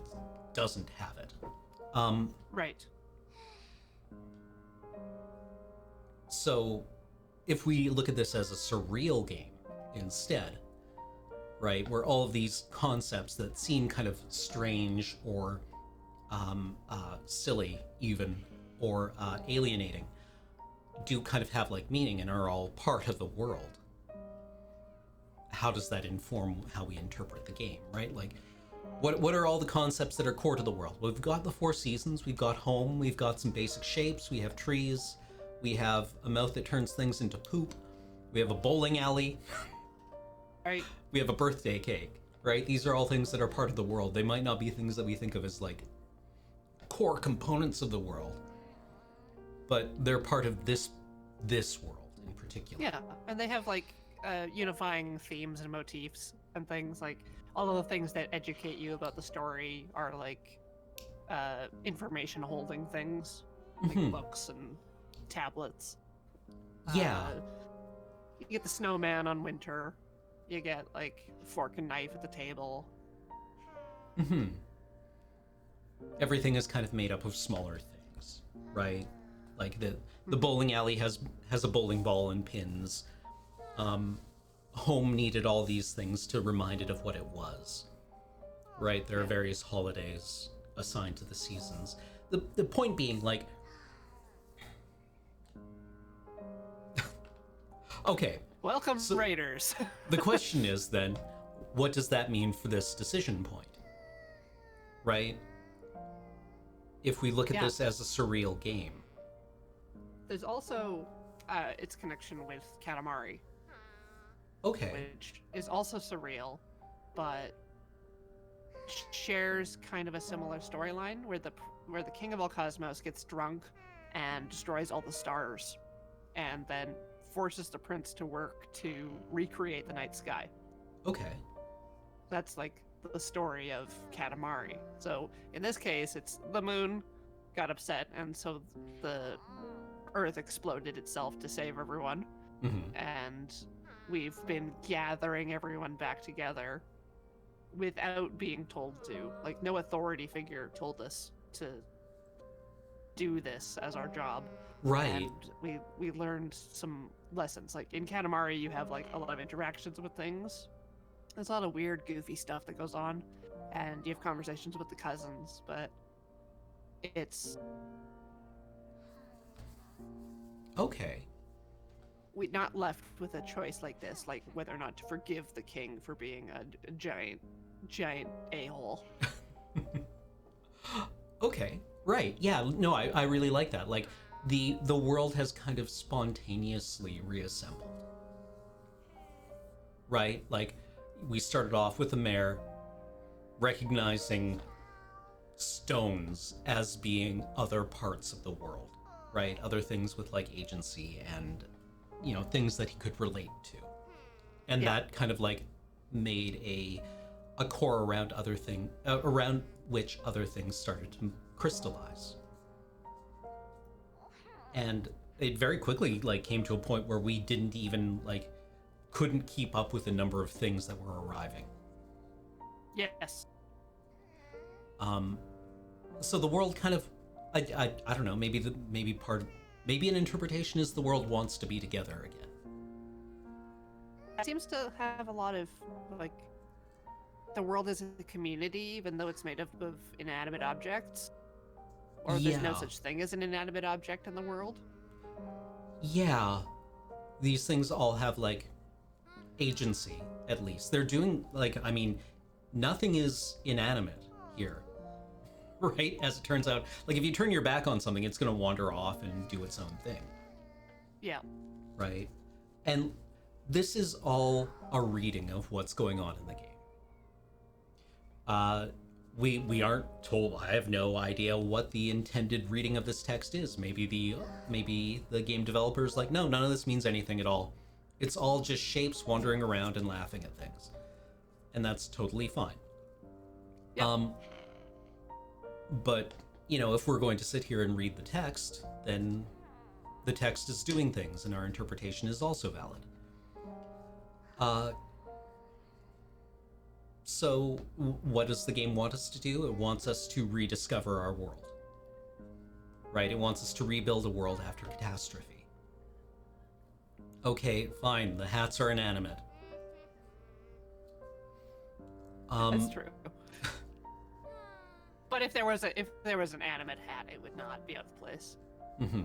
doesn't have it. Right. So if we look at this as a surreal game instead, right, where all of these concepts that seem kind of strange or silly even, or alienating, do kind of have like meaning and are all part of the world, how does that inform how we interpret the game, right? Like, What are all the concepts that are core to the world? We've got the four seasons, we've got home, we've got some basic shapes, we have trees, we have a mouth that turns things into poop, we have a bowling alley, Right. we have a birthday cake, right? These are all things that are part of the world. They might not be things that we think of as like core components of the world, but they're part of this world in particular. Yeah, and they have like unifying themes and motifs and things. Like all of the things that educate you about the story are like information holding things, like Mhm. books and tablets. Yeah. You get the snowman on winter. You get like fork and knife at the table. Hmm. Everything is kind of made up of smaller things, right? Like the bowling alley has a bowling ball and pins. Home needed all these things to remind it of what it was, right? There are various holidays assigned to the seasons. The point being, like, okay, Welcome, Raiders. the question is then, what does that mean for this decision point? Right? If we look at Yeah. this as a surreal game. There's also its connection with Katamari, Okay. which is also surreal, but shares kind of a similar storyline where the king of all cosmos gets drunk and destroys all the stars, and then forces the prince to work to recreate the night sky. Okay. That's like the story of Katamari. So in this case, it's the moon got upset, and so the Earth exploded itself to save everyone. Mm-hmm. And we've been gathering everyone back together without being told to. Like, no authority figure told us to do this as our job. Right. And we learned some lessons. Like, in Katamari, you have, like, a lot of interactions with things. There's a lot of weird, goofy stuff that goes on. And you have conversations with the cousins, but it's... Okay. we're not left with a choice like this, like whether or not to forgive the king for being a giant a-hole. Okay. Right. Yeah. No, I really like that. Like the world has kind of spontaneously reassembled. Right? Like we started off with the mayor recognizing stones as being other parts of the world, right? Other things with like agency and, you know, things that he could relate to. And Yeah. that kind of like made a core around around which other things started to crystallize. And it very quickly like came to a point where we didn't even like couldn't keep up with the number of things that were arriving. Yes. So the world kind of, I don't know, maybe an interpretation is the world wants to be together again. It seems to have a lot of, like, the world is a community, even though it's made up of inanimate objects. Or there's no Yeah. such thing as an inanimate object in the world. Yeah, these things all have like agency, at least. They're doing like, I mean, nothing is inanimate here. Right? As it turns out, like if you turn your back on something, it's going to wander off and do its own thing. Yeah. Right? And this is all a reading of what's going on in the game. We aren't told. I have no idea what the intended reading of this text is. Maybe the game developer's like, no, none of this means anything at all. It's all just shapes wandering around and laughing at things. And that's totally fine. Yeah. But, you know, if we're going to sit here and read the text, then the text is doing things and our interpretation is also valid. So what does the game want us to do? It wants us to rediscover our world. Right? It wants us to rebuild a world after catastrophe. Okay, fine. The hats are inanimate. That's true. But if there was an animate hat, it would not be out of place. Mm-hmm.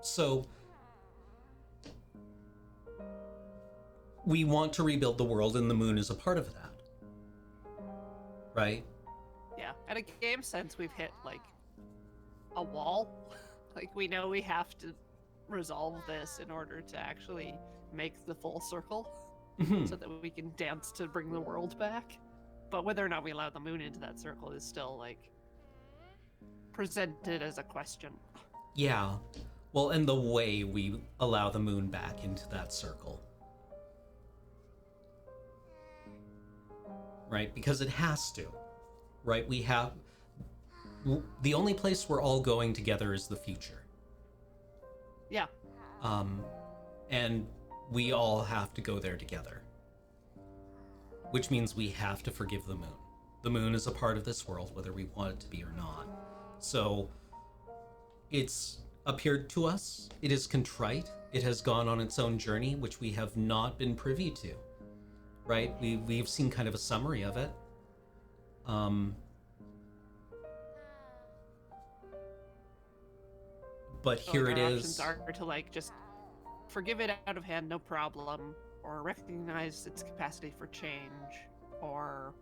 So we want to rebuild the world, and the moon is a part of that, right? Yeah. In a game sense, we've hit like a wall. Like we know we have to resolve this in order to actually make the full circle, Mhm. so that we can dance to bring the world back. But whether or not we allow the moon into that circle is still like presented as a question. Yeah. Well, and the way we allow the moon back into that circle. Right? Because it has to. Right? The only place we're all going together is the future. Yeah. And we all have to go there together. Which means we have to forgive the moon. The moon is a part of this world, whether we want it to be or not. So, it's appeared to us, it is contrite, it has gone on its own journey, which we have not been privy to. Right? We've seen kind of a summary of it. But So, here like, it our is. options are to like just forgive it out of hand, no problem, or recognize its capacity for change, or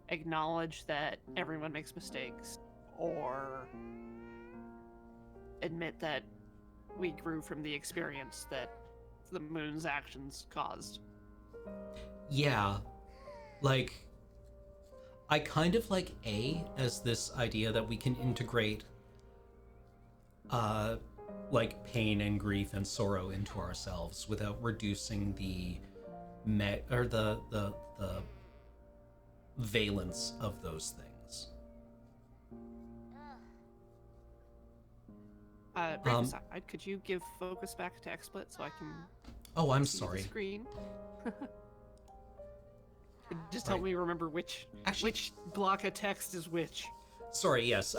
acknowledge that everyone makes mistakes, or admit that we grew from the experience that the moon's actions caused. Yeah. Like, I kind of like A as this idea that we can integrate like pain and grief and sorrow into ourselves without reducing the the valence of those things. Brief aside, could you give focus back to XSplit so I can Oh, I'm see the sorry. screen? Just Right. help me remember which block of text is which. Sorry, yes.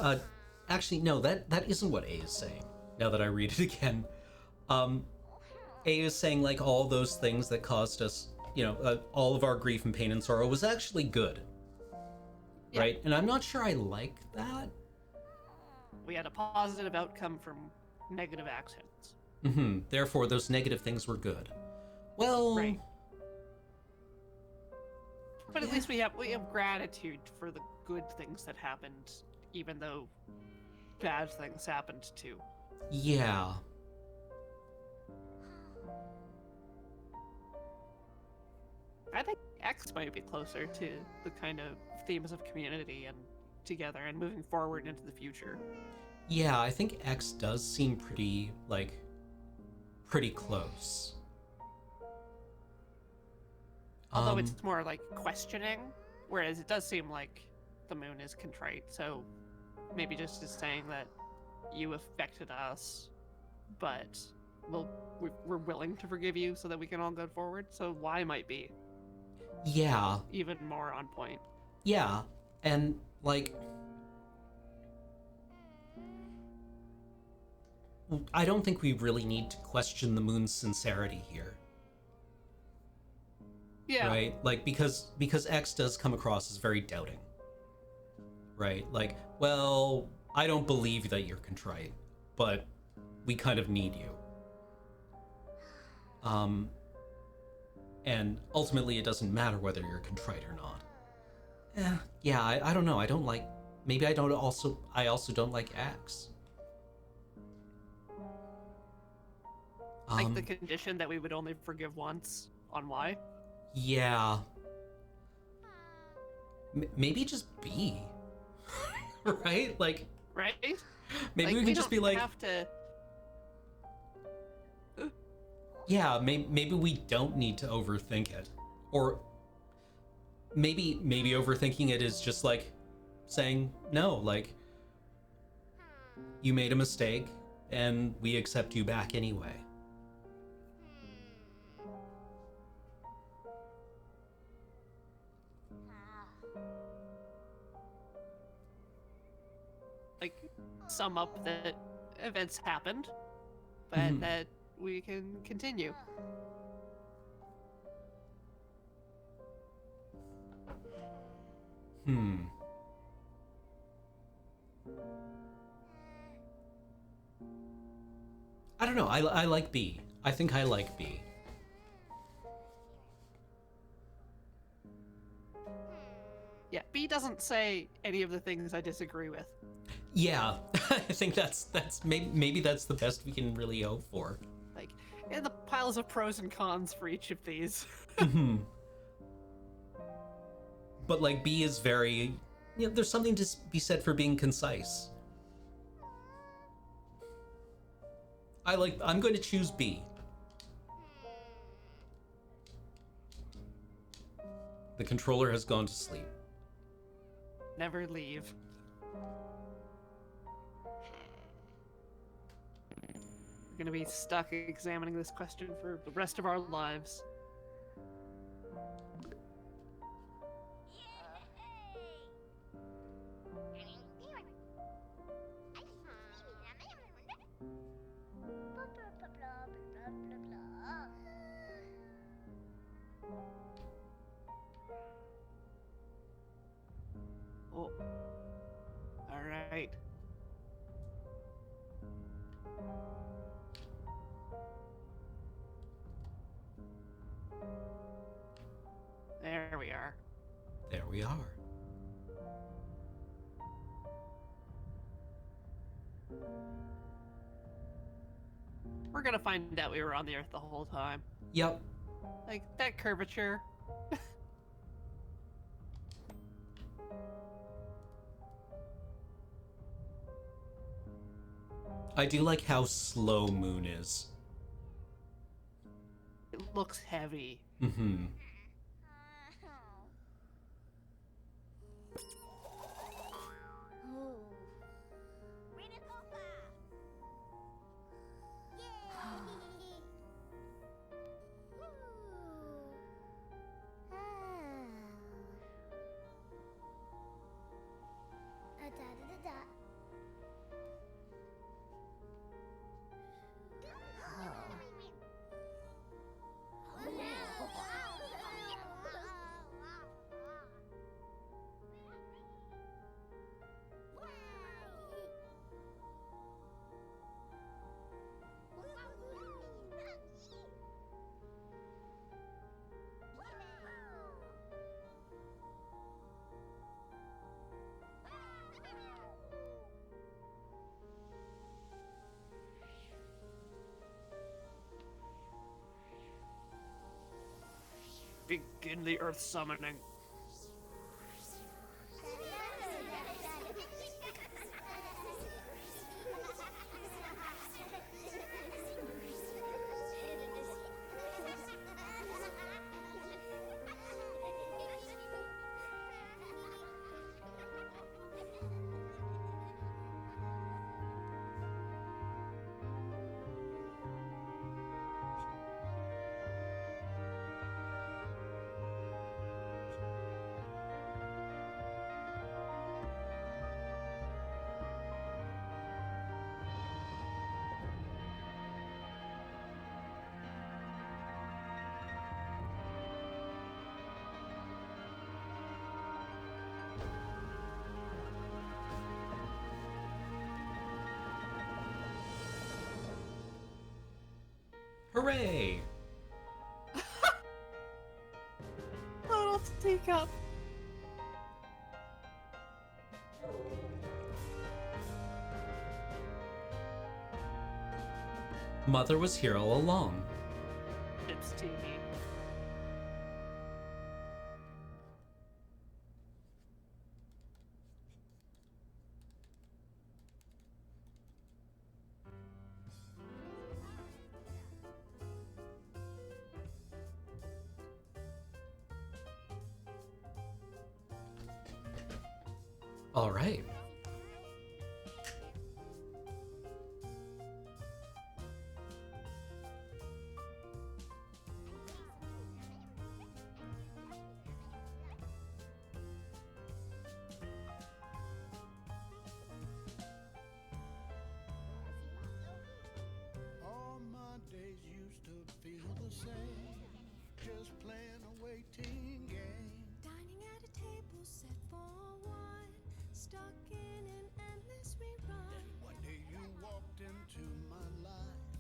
Actually, no, that isn't what A is saying. Now that I read it again, A is saying like all those things that caused us, all of our grief and pain and sorrow was actually good, Yeah. right? And I'm not sure I like that. We had a positive outcome from negative actions. Therefore, those negative things were good. Well, Right. But at Yeah. least we have gratitude for the good things that happened, even though bad things happened too. yeah. I think X might be closer to the kind of themes of community and together and moving forward into the future. Yeah, I think X does seem pretty close. Although it's more like questioning, whereas it does seem like the moon is contrite, so maybe just is saying that you affected us, but we're willing to forgive you so that we can all go forward. So Y might be Yeah, even more on point. yeah, and like, I don't think we really need to question the moon's sincerity here, Yeah. right? Like, because X does come across as very doubting, right? Like, well, I don't believe that you're contrite, but we kind of need you. And ultimately it doesn't matter whether you're contrite or not. Yeah, I don't know. I don't like, maybe I also don't like X. Like the condition that we would only forgive once on Y. Yeah. Maybe just B. Right? Like, Right? maybe Like, we can just be don't like, have to. yeah, maybe we don't need to overthink it. Or maybe overthinking it is just like saying, no, like, you made a mistake and we accept you back anyway. Like, sum up that events happened, but that we can continue. I don't know. I like B. I think I like B. Yeah, B doesn't say any of the things I disagree with. Yeah, I think that's maybe that's the best we can really hope for. Like, and the piles of pros and cons for each of these. Hmm. But like B is very, there's something to be said for being concise. I'm going to choose B. The controller has gone to sleep. Never leave. We're gonna be stuck examining this question for the rest of our lives. Oh. Alright. There we are. There we are. We're gonna find out we were on the Earth the whole time. Yep. Like, that curvature. I do like how slow Moon is. It looks heavy. Mm-hmm. Begin the Earth summoning. Hooray! Little teacup. Mother was here all along. It's TV. All right. All my days used to feel the same, just playing a waiting game. Dining at a table set for one, stuck in an endless rerun. One day you walked into my life,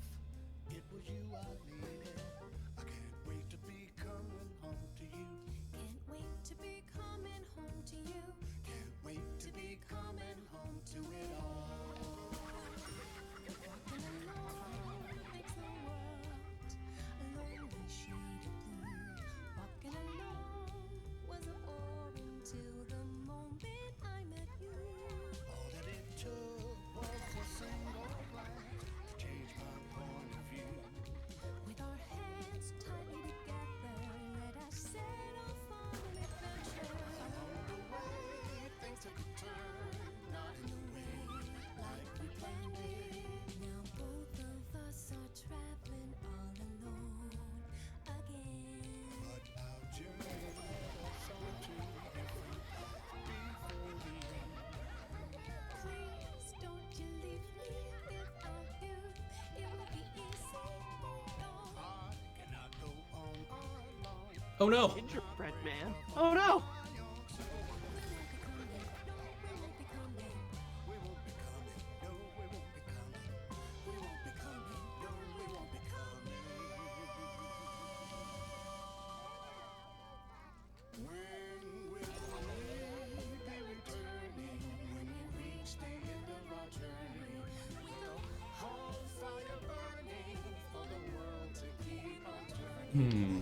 Oh no! Gingerbread man. Oh no! Hmm.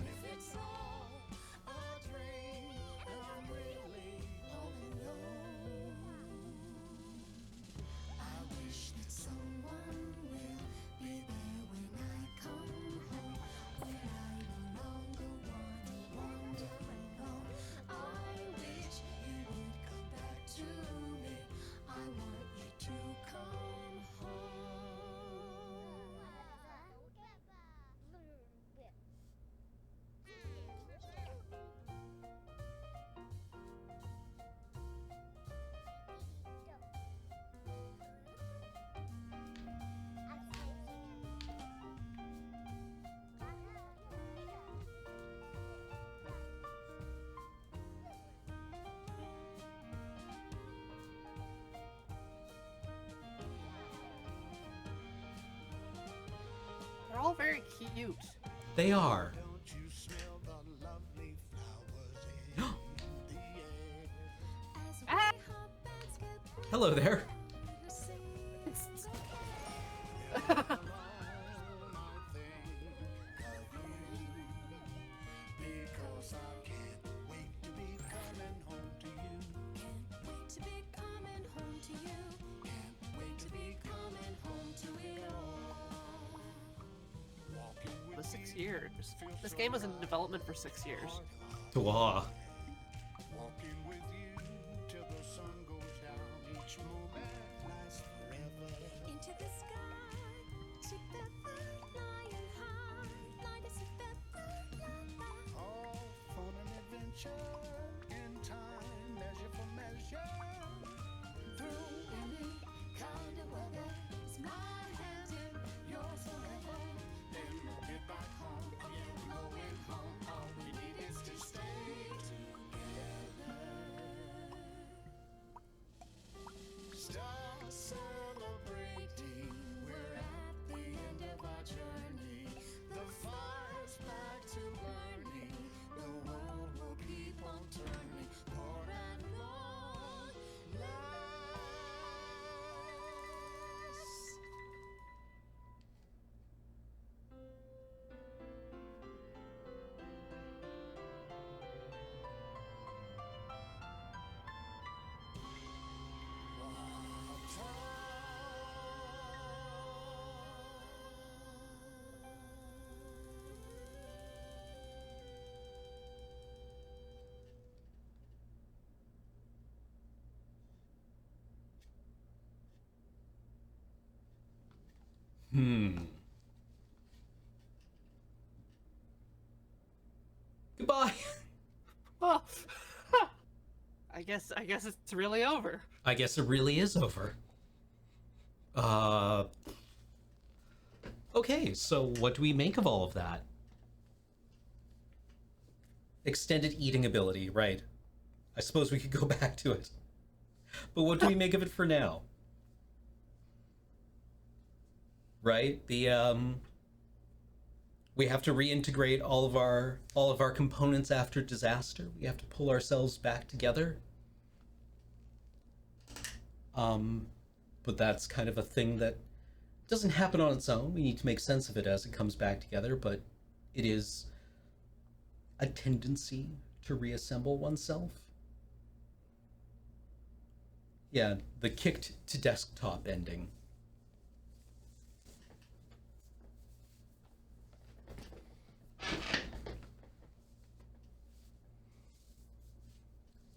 They're all very cute. They are. Don't you smell the lovely flowers in the air? Ah! Hello there. Because I can't wait to be coming home to you. Can't wait to be coming home to you. Can't wait to be coming home to you. Walking with The 6 years. This game was in development for 6 years. Wow. walking with you till the sun goes down. Each moment lasts forever. Into the sky, together, flying high, light as a feather, la la. All fun and adventure in time, measure for measure. Through any kind of weather, it's my hand in yours forever. Then we'll get back home again, going home. All we need is to stay together. Start celebrating. We're at the end of our journey. The fire's back to burning. The world will keep on turning. For at long last. Hmm. Goodbye. Well, I guess it's really over. I guess it really is over. Okay, so what do we make of all of that? Extended eating ability, right. I suppose we could go back to it. But what do we make of it for now? Right? We have to reintegrate all of our components after disaster. We have to pull ourselves back together. But that's kind of a thing that doesn't happen on its own. We need to make sense of it as it comes back together, but it is a tendency to reassemble oneself. Yeah, the kicked to desktop ending.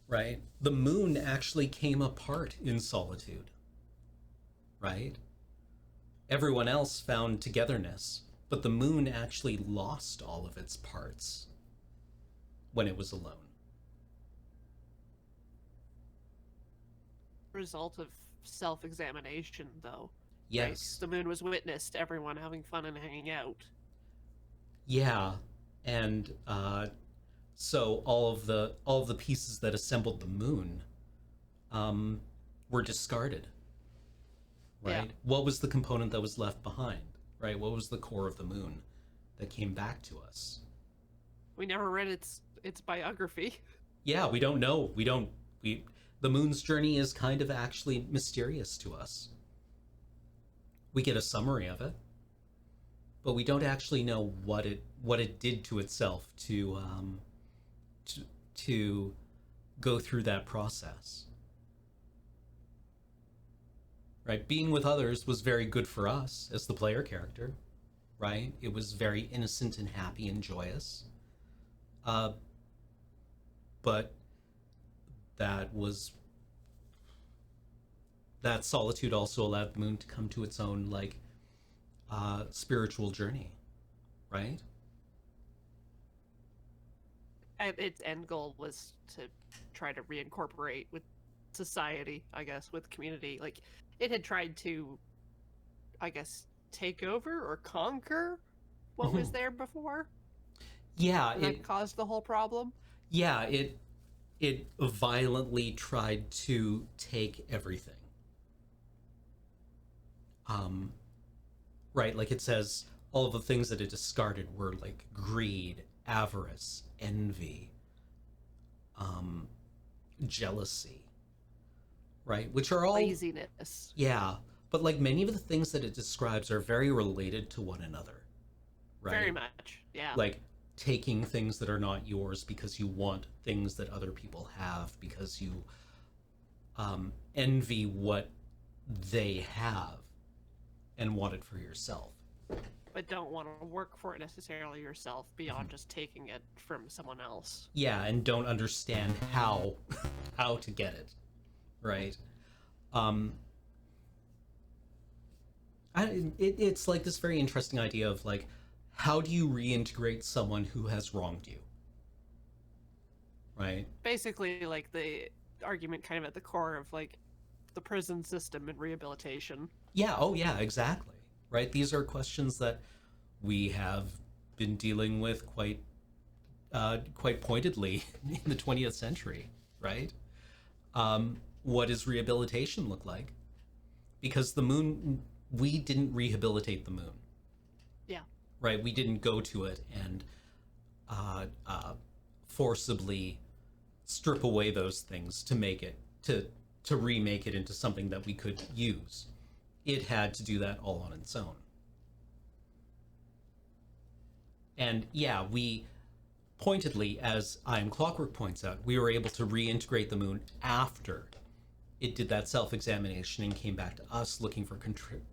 Right? The moon actually came apart in solitude. Right? Everyone else found togetherness, but the moon actually lost all of its parts when it was alone. Result of self-examination, though. Yes. Right? The moon was witness to everyone having fun and hanging out. Yeah, and So all of the pieces that assembled the moon were discarded. Right? Yeah. What was the component that was left behind? Right? What was the core of the moon that came back to us? We never read its biography. Yeah, we don't know. We the moon's journey is kind of actually mysterious to us. We get a summary of it, but we don't actually know what it did to itself to go through that process. Right? Being with others was very good for us as the player character, right? It was very innocent and happy and joyous. But that solitude also allowed the moon to come to its own like spiritual journey, right? And its end goal was to try to reincorporate with society, I guess, with community. Like, it had tried to, I guess, take over or conquer what was there before. Yeah, And that caused the whole problem. yeah, it violently tried to take everything. Right, like it says all of the things that it discarded were like greed, avarice, envy, jealousy, right? Which are all Laziness. yeah, but like many of the things that it describes are very related to one another, right? Very much. Yeah. Like taking things that are not yours because you want things that other people have because you envy what they have and want it for yourself. But don't want to work for it necessarily yourself beyond just taking it from someone else. Yeah, and don't understand how to get it, right? It's like this very interesting idea of like, how do you reintegrate someone who has wronged you, right? Basically, like the argument kind of at the core of like the prison system and rehabilitation. Yeah, oh yeah, exactly, right? These are questions that we have been dealing with quite pointedly in the 20th century, right? What does rehabilitation look like? Because the moon, we didn't rehabilitate the moon. Yeah. Right? We didn't go to it and forcibly strip away those things to make it, to remake it into something that we could use. It had to do that all on its own. And yeah, we pointedly, as I Am Clockwork points out, we were able to reintegrate the moon after it did that self-examination and came back to us looking for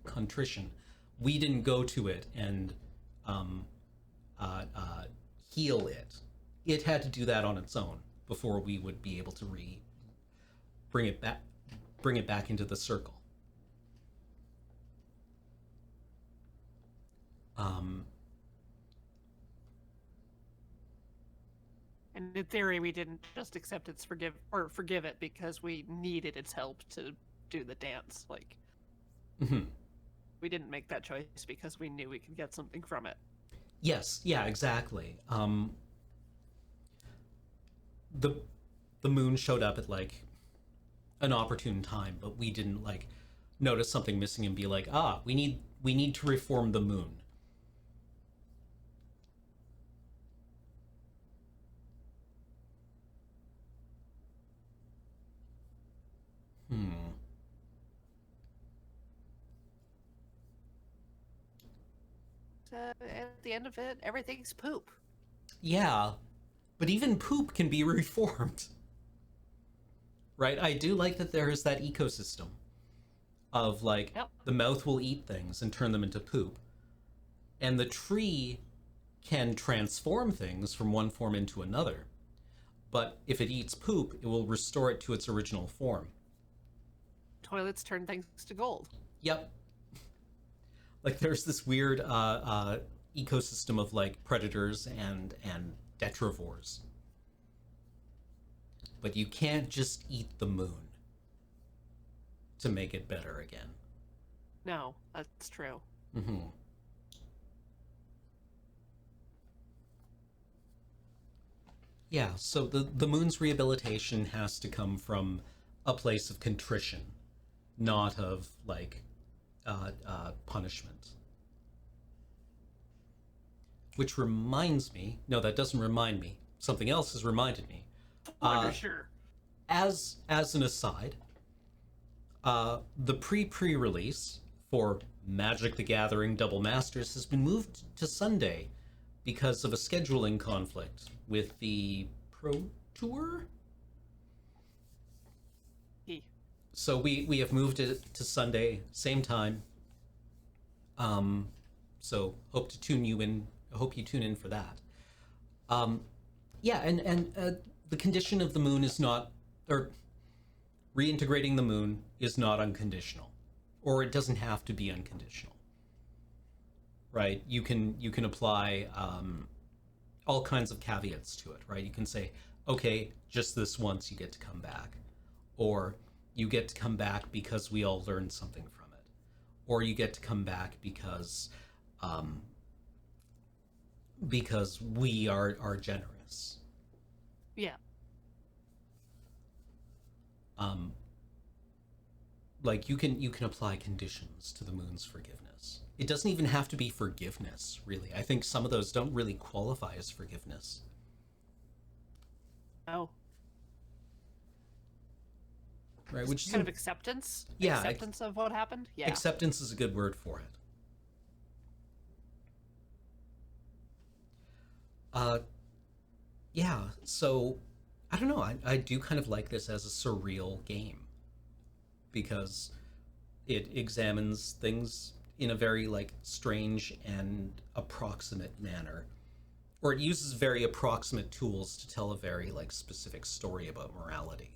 contrition. We didn't go to it and heal it. It had to do that on its own before we would be able to bring it back into the circle. And in theory, we didn't just accept its forgive it because we needed its help to do the dance. Like, we didn't make that choice because we knew we could get something from it. Yes, yeah, exactly. The moon showed up at like an opportune time, but we didn't like notice something missing and be like, we need to reform the moon. At the end of it, everything's poop. Yeah, but even poop can be reformed. Right? I do like that there is that ecosystem of like, the mouth will eat things and turn them into poop. And the tree can transform things from one form into another. But if it eats poop, it will restore it to its original form. Toilets turn things to gold. Yep. Like there's this weird ecosystem of like predators and detrivores. But you can't just eat the moon to make it better again. No, that's true. Yeah, so the moon's rehabilitation has to come from a place of contrition, not of like punishment. Which reminds me, no, that doesn't remind me. Something else has reminded me. For sure. As an aside, the pre-release for Magic the Gathering Double Masters has been moved to Sunday because of a scheduling conflict with the Pro Tour. So we have moved it to Sunday, same time. So hope you tune in for that. Yeah, and the condition of the moon is not, or reintegrating the moon is not unconditional, or it doesn't have to be unconditional. Right? You can apply all kinds of caveats to it. Right? You can say, okay, just this once you get to come back, or you get to come back because we all learned something from it, or you get to come back because we are generous. Yeah. Like you can apply conditions to the moon's forgiveness. It doesn't even have to be forgiveness, really. I think some of those don't really qualify as forgiveness. Oh. Right, which is kind of acceptance. Yeah, acceptance of what happened. Yeah. Acceptance is a good word for it. Yeah, so I don't know. I do kind of like this as a surreal game because it examines things in a very like strange and approximate manner, or it uses very approximate tools to tell a very like specific story about morality.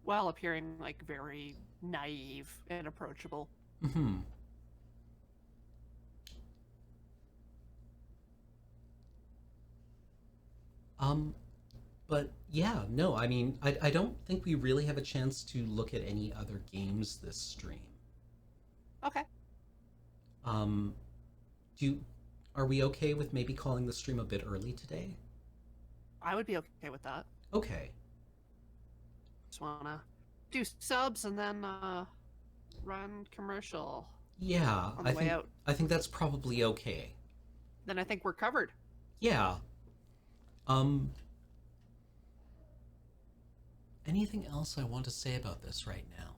While appearing like very naive and approachable. Mm-hmm. But yeah, no, I mean, I don't think we really have a chance to look at any other games this stream. Okay. Are we okay with maybe calling the stream a bit early today? I would be okay with that. Okay. Just wanna do subs and then run commercial. Yeah, On the way out. I think that's probably okay. Then I think we're covered. Yeah. Anything else I want to say about this right now?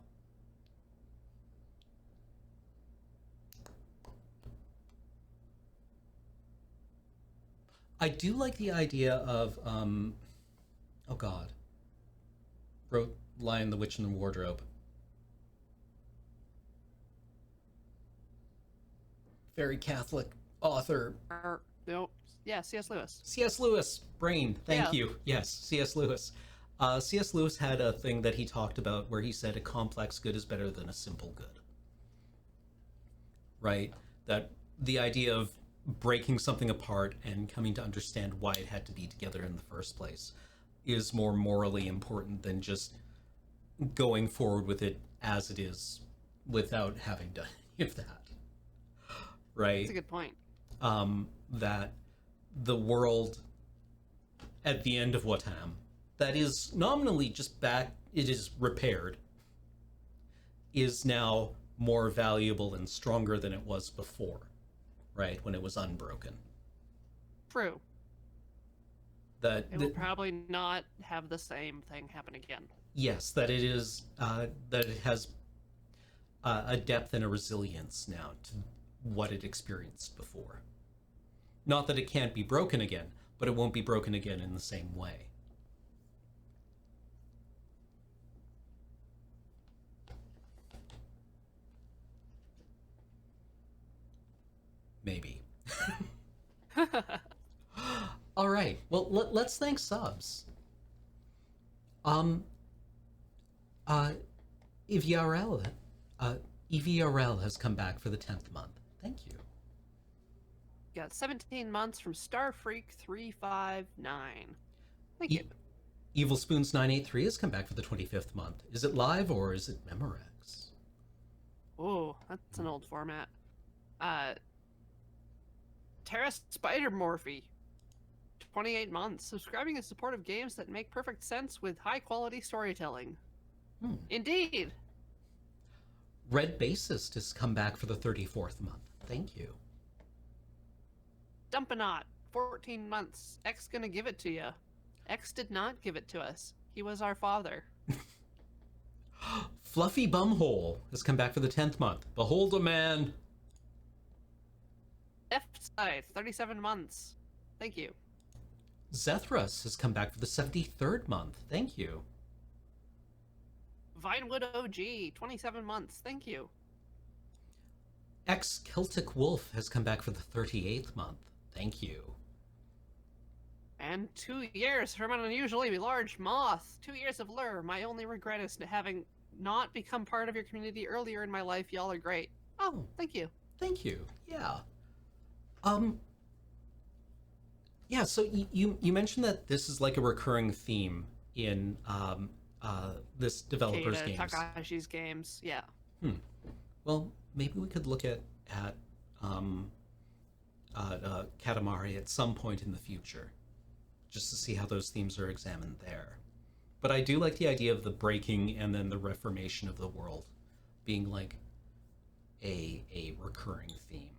I do like the idea of, oh god. Wrote Lion, the Witch, and the Wardrobe. Very Catholic author. Nope. Yeah, C.S. Lewis. C.S. Lewis, brain, thank Yeah. you. Yes, C.S. Lewis. C.S. Lewis had a thing that he talked about where he said a complex good is better than a simple good. Right? That the idea of breaking something apart and coming to understand why it had to be together in the first place is more morally important than just going forward with it as it is without having done any of that. Right? That's a good point. That the world at the end of Wattam, that is nominally just back, it is repaired, is now more valuable and stronger than it was before, right? When it was unbroken. True. That It will probably not have the same thing happen again. yes, that it is, that it has a depth and a resilience now to what it experienced before. Not that it can't be broken again, but it won't be broken again in the same way. Maybe. All right. Well, let's thank subs. EVRL, EVRL has come back for the 10th month. Thank you. Got 17 months from Starfreak359. Thank you. Evil Spoons 983 has come back for the 25th month. Is it live or is it Memorex? Oh, that's an old format. Terra Spider Morphe. 28 months. Subscribing and supportive games that make perfect sense with high quality storytelling. Indeed. Red Bassist has come back for the 34th month. Thank you. Dumpanot. 14 months. X gonna give it to ya. X did not give it to us. He was our father. Fluffy Bumhole has come back for the 10th month. Behold a man. F-Side. 37 months. Thank you. Zethras has come back for the 73rd month. Thank you. Vinewood OG. 27 months. Thank you. Ex Celtic Wolf has come back for the 38th month. Thank you. And 2 years from an unusually large moth. 2 years of lure. My only regret is having not become part of your community earlier in my life. Y'all are great. Oh, thank you. Thank you. Yeah. Yeah, so you mentioned that this is like a recurring theme in this developer's Keita games. Takahashi's games. Yeah. Well, maybe we could look at Katamari at some point in the future, just to see how those themes are examined there. But I do like the idea of the breaking and then the reformation of the world being like a recurring theme.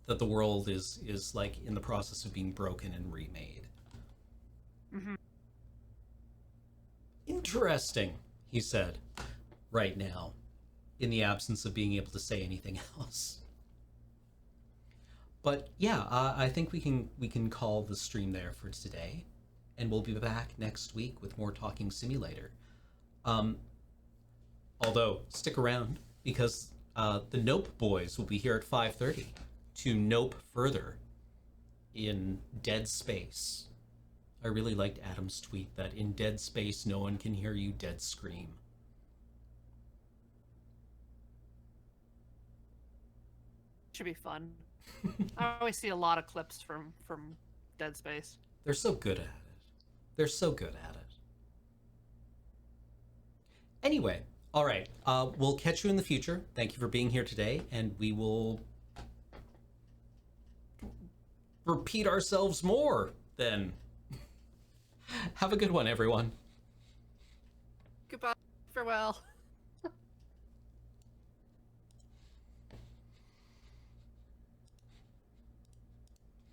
That the world is like in the process of being broken and remade. Interesting, he said, right now, in the absence of being able to say anything else. But yeah, I think we can call the stream there for today, and we'll be back next week with more Talking Simulator. Although stick around because the Nope boys will be here at 5:30 to nope further in Dead Space. I really liked Adam's tweet that in Dead Space no one can hear you dead scream. Should be fun. I always see a lot of clips from Dead Space. They're so good at it. They're so good at it. Anyway, all right. We'll catch you in the future. Thank you for being here today, and we will repeat ourselves more then. Have a good one, everyone. Goodbye. Farewell.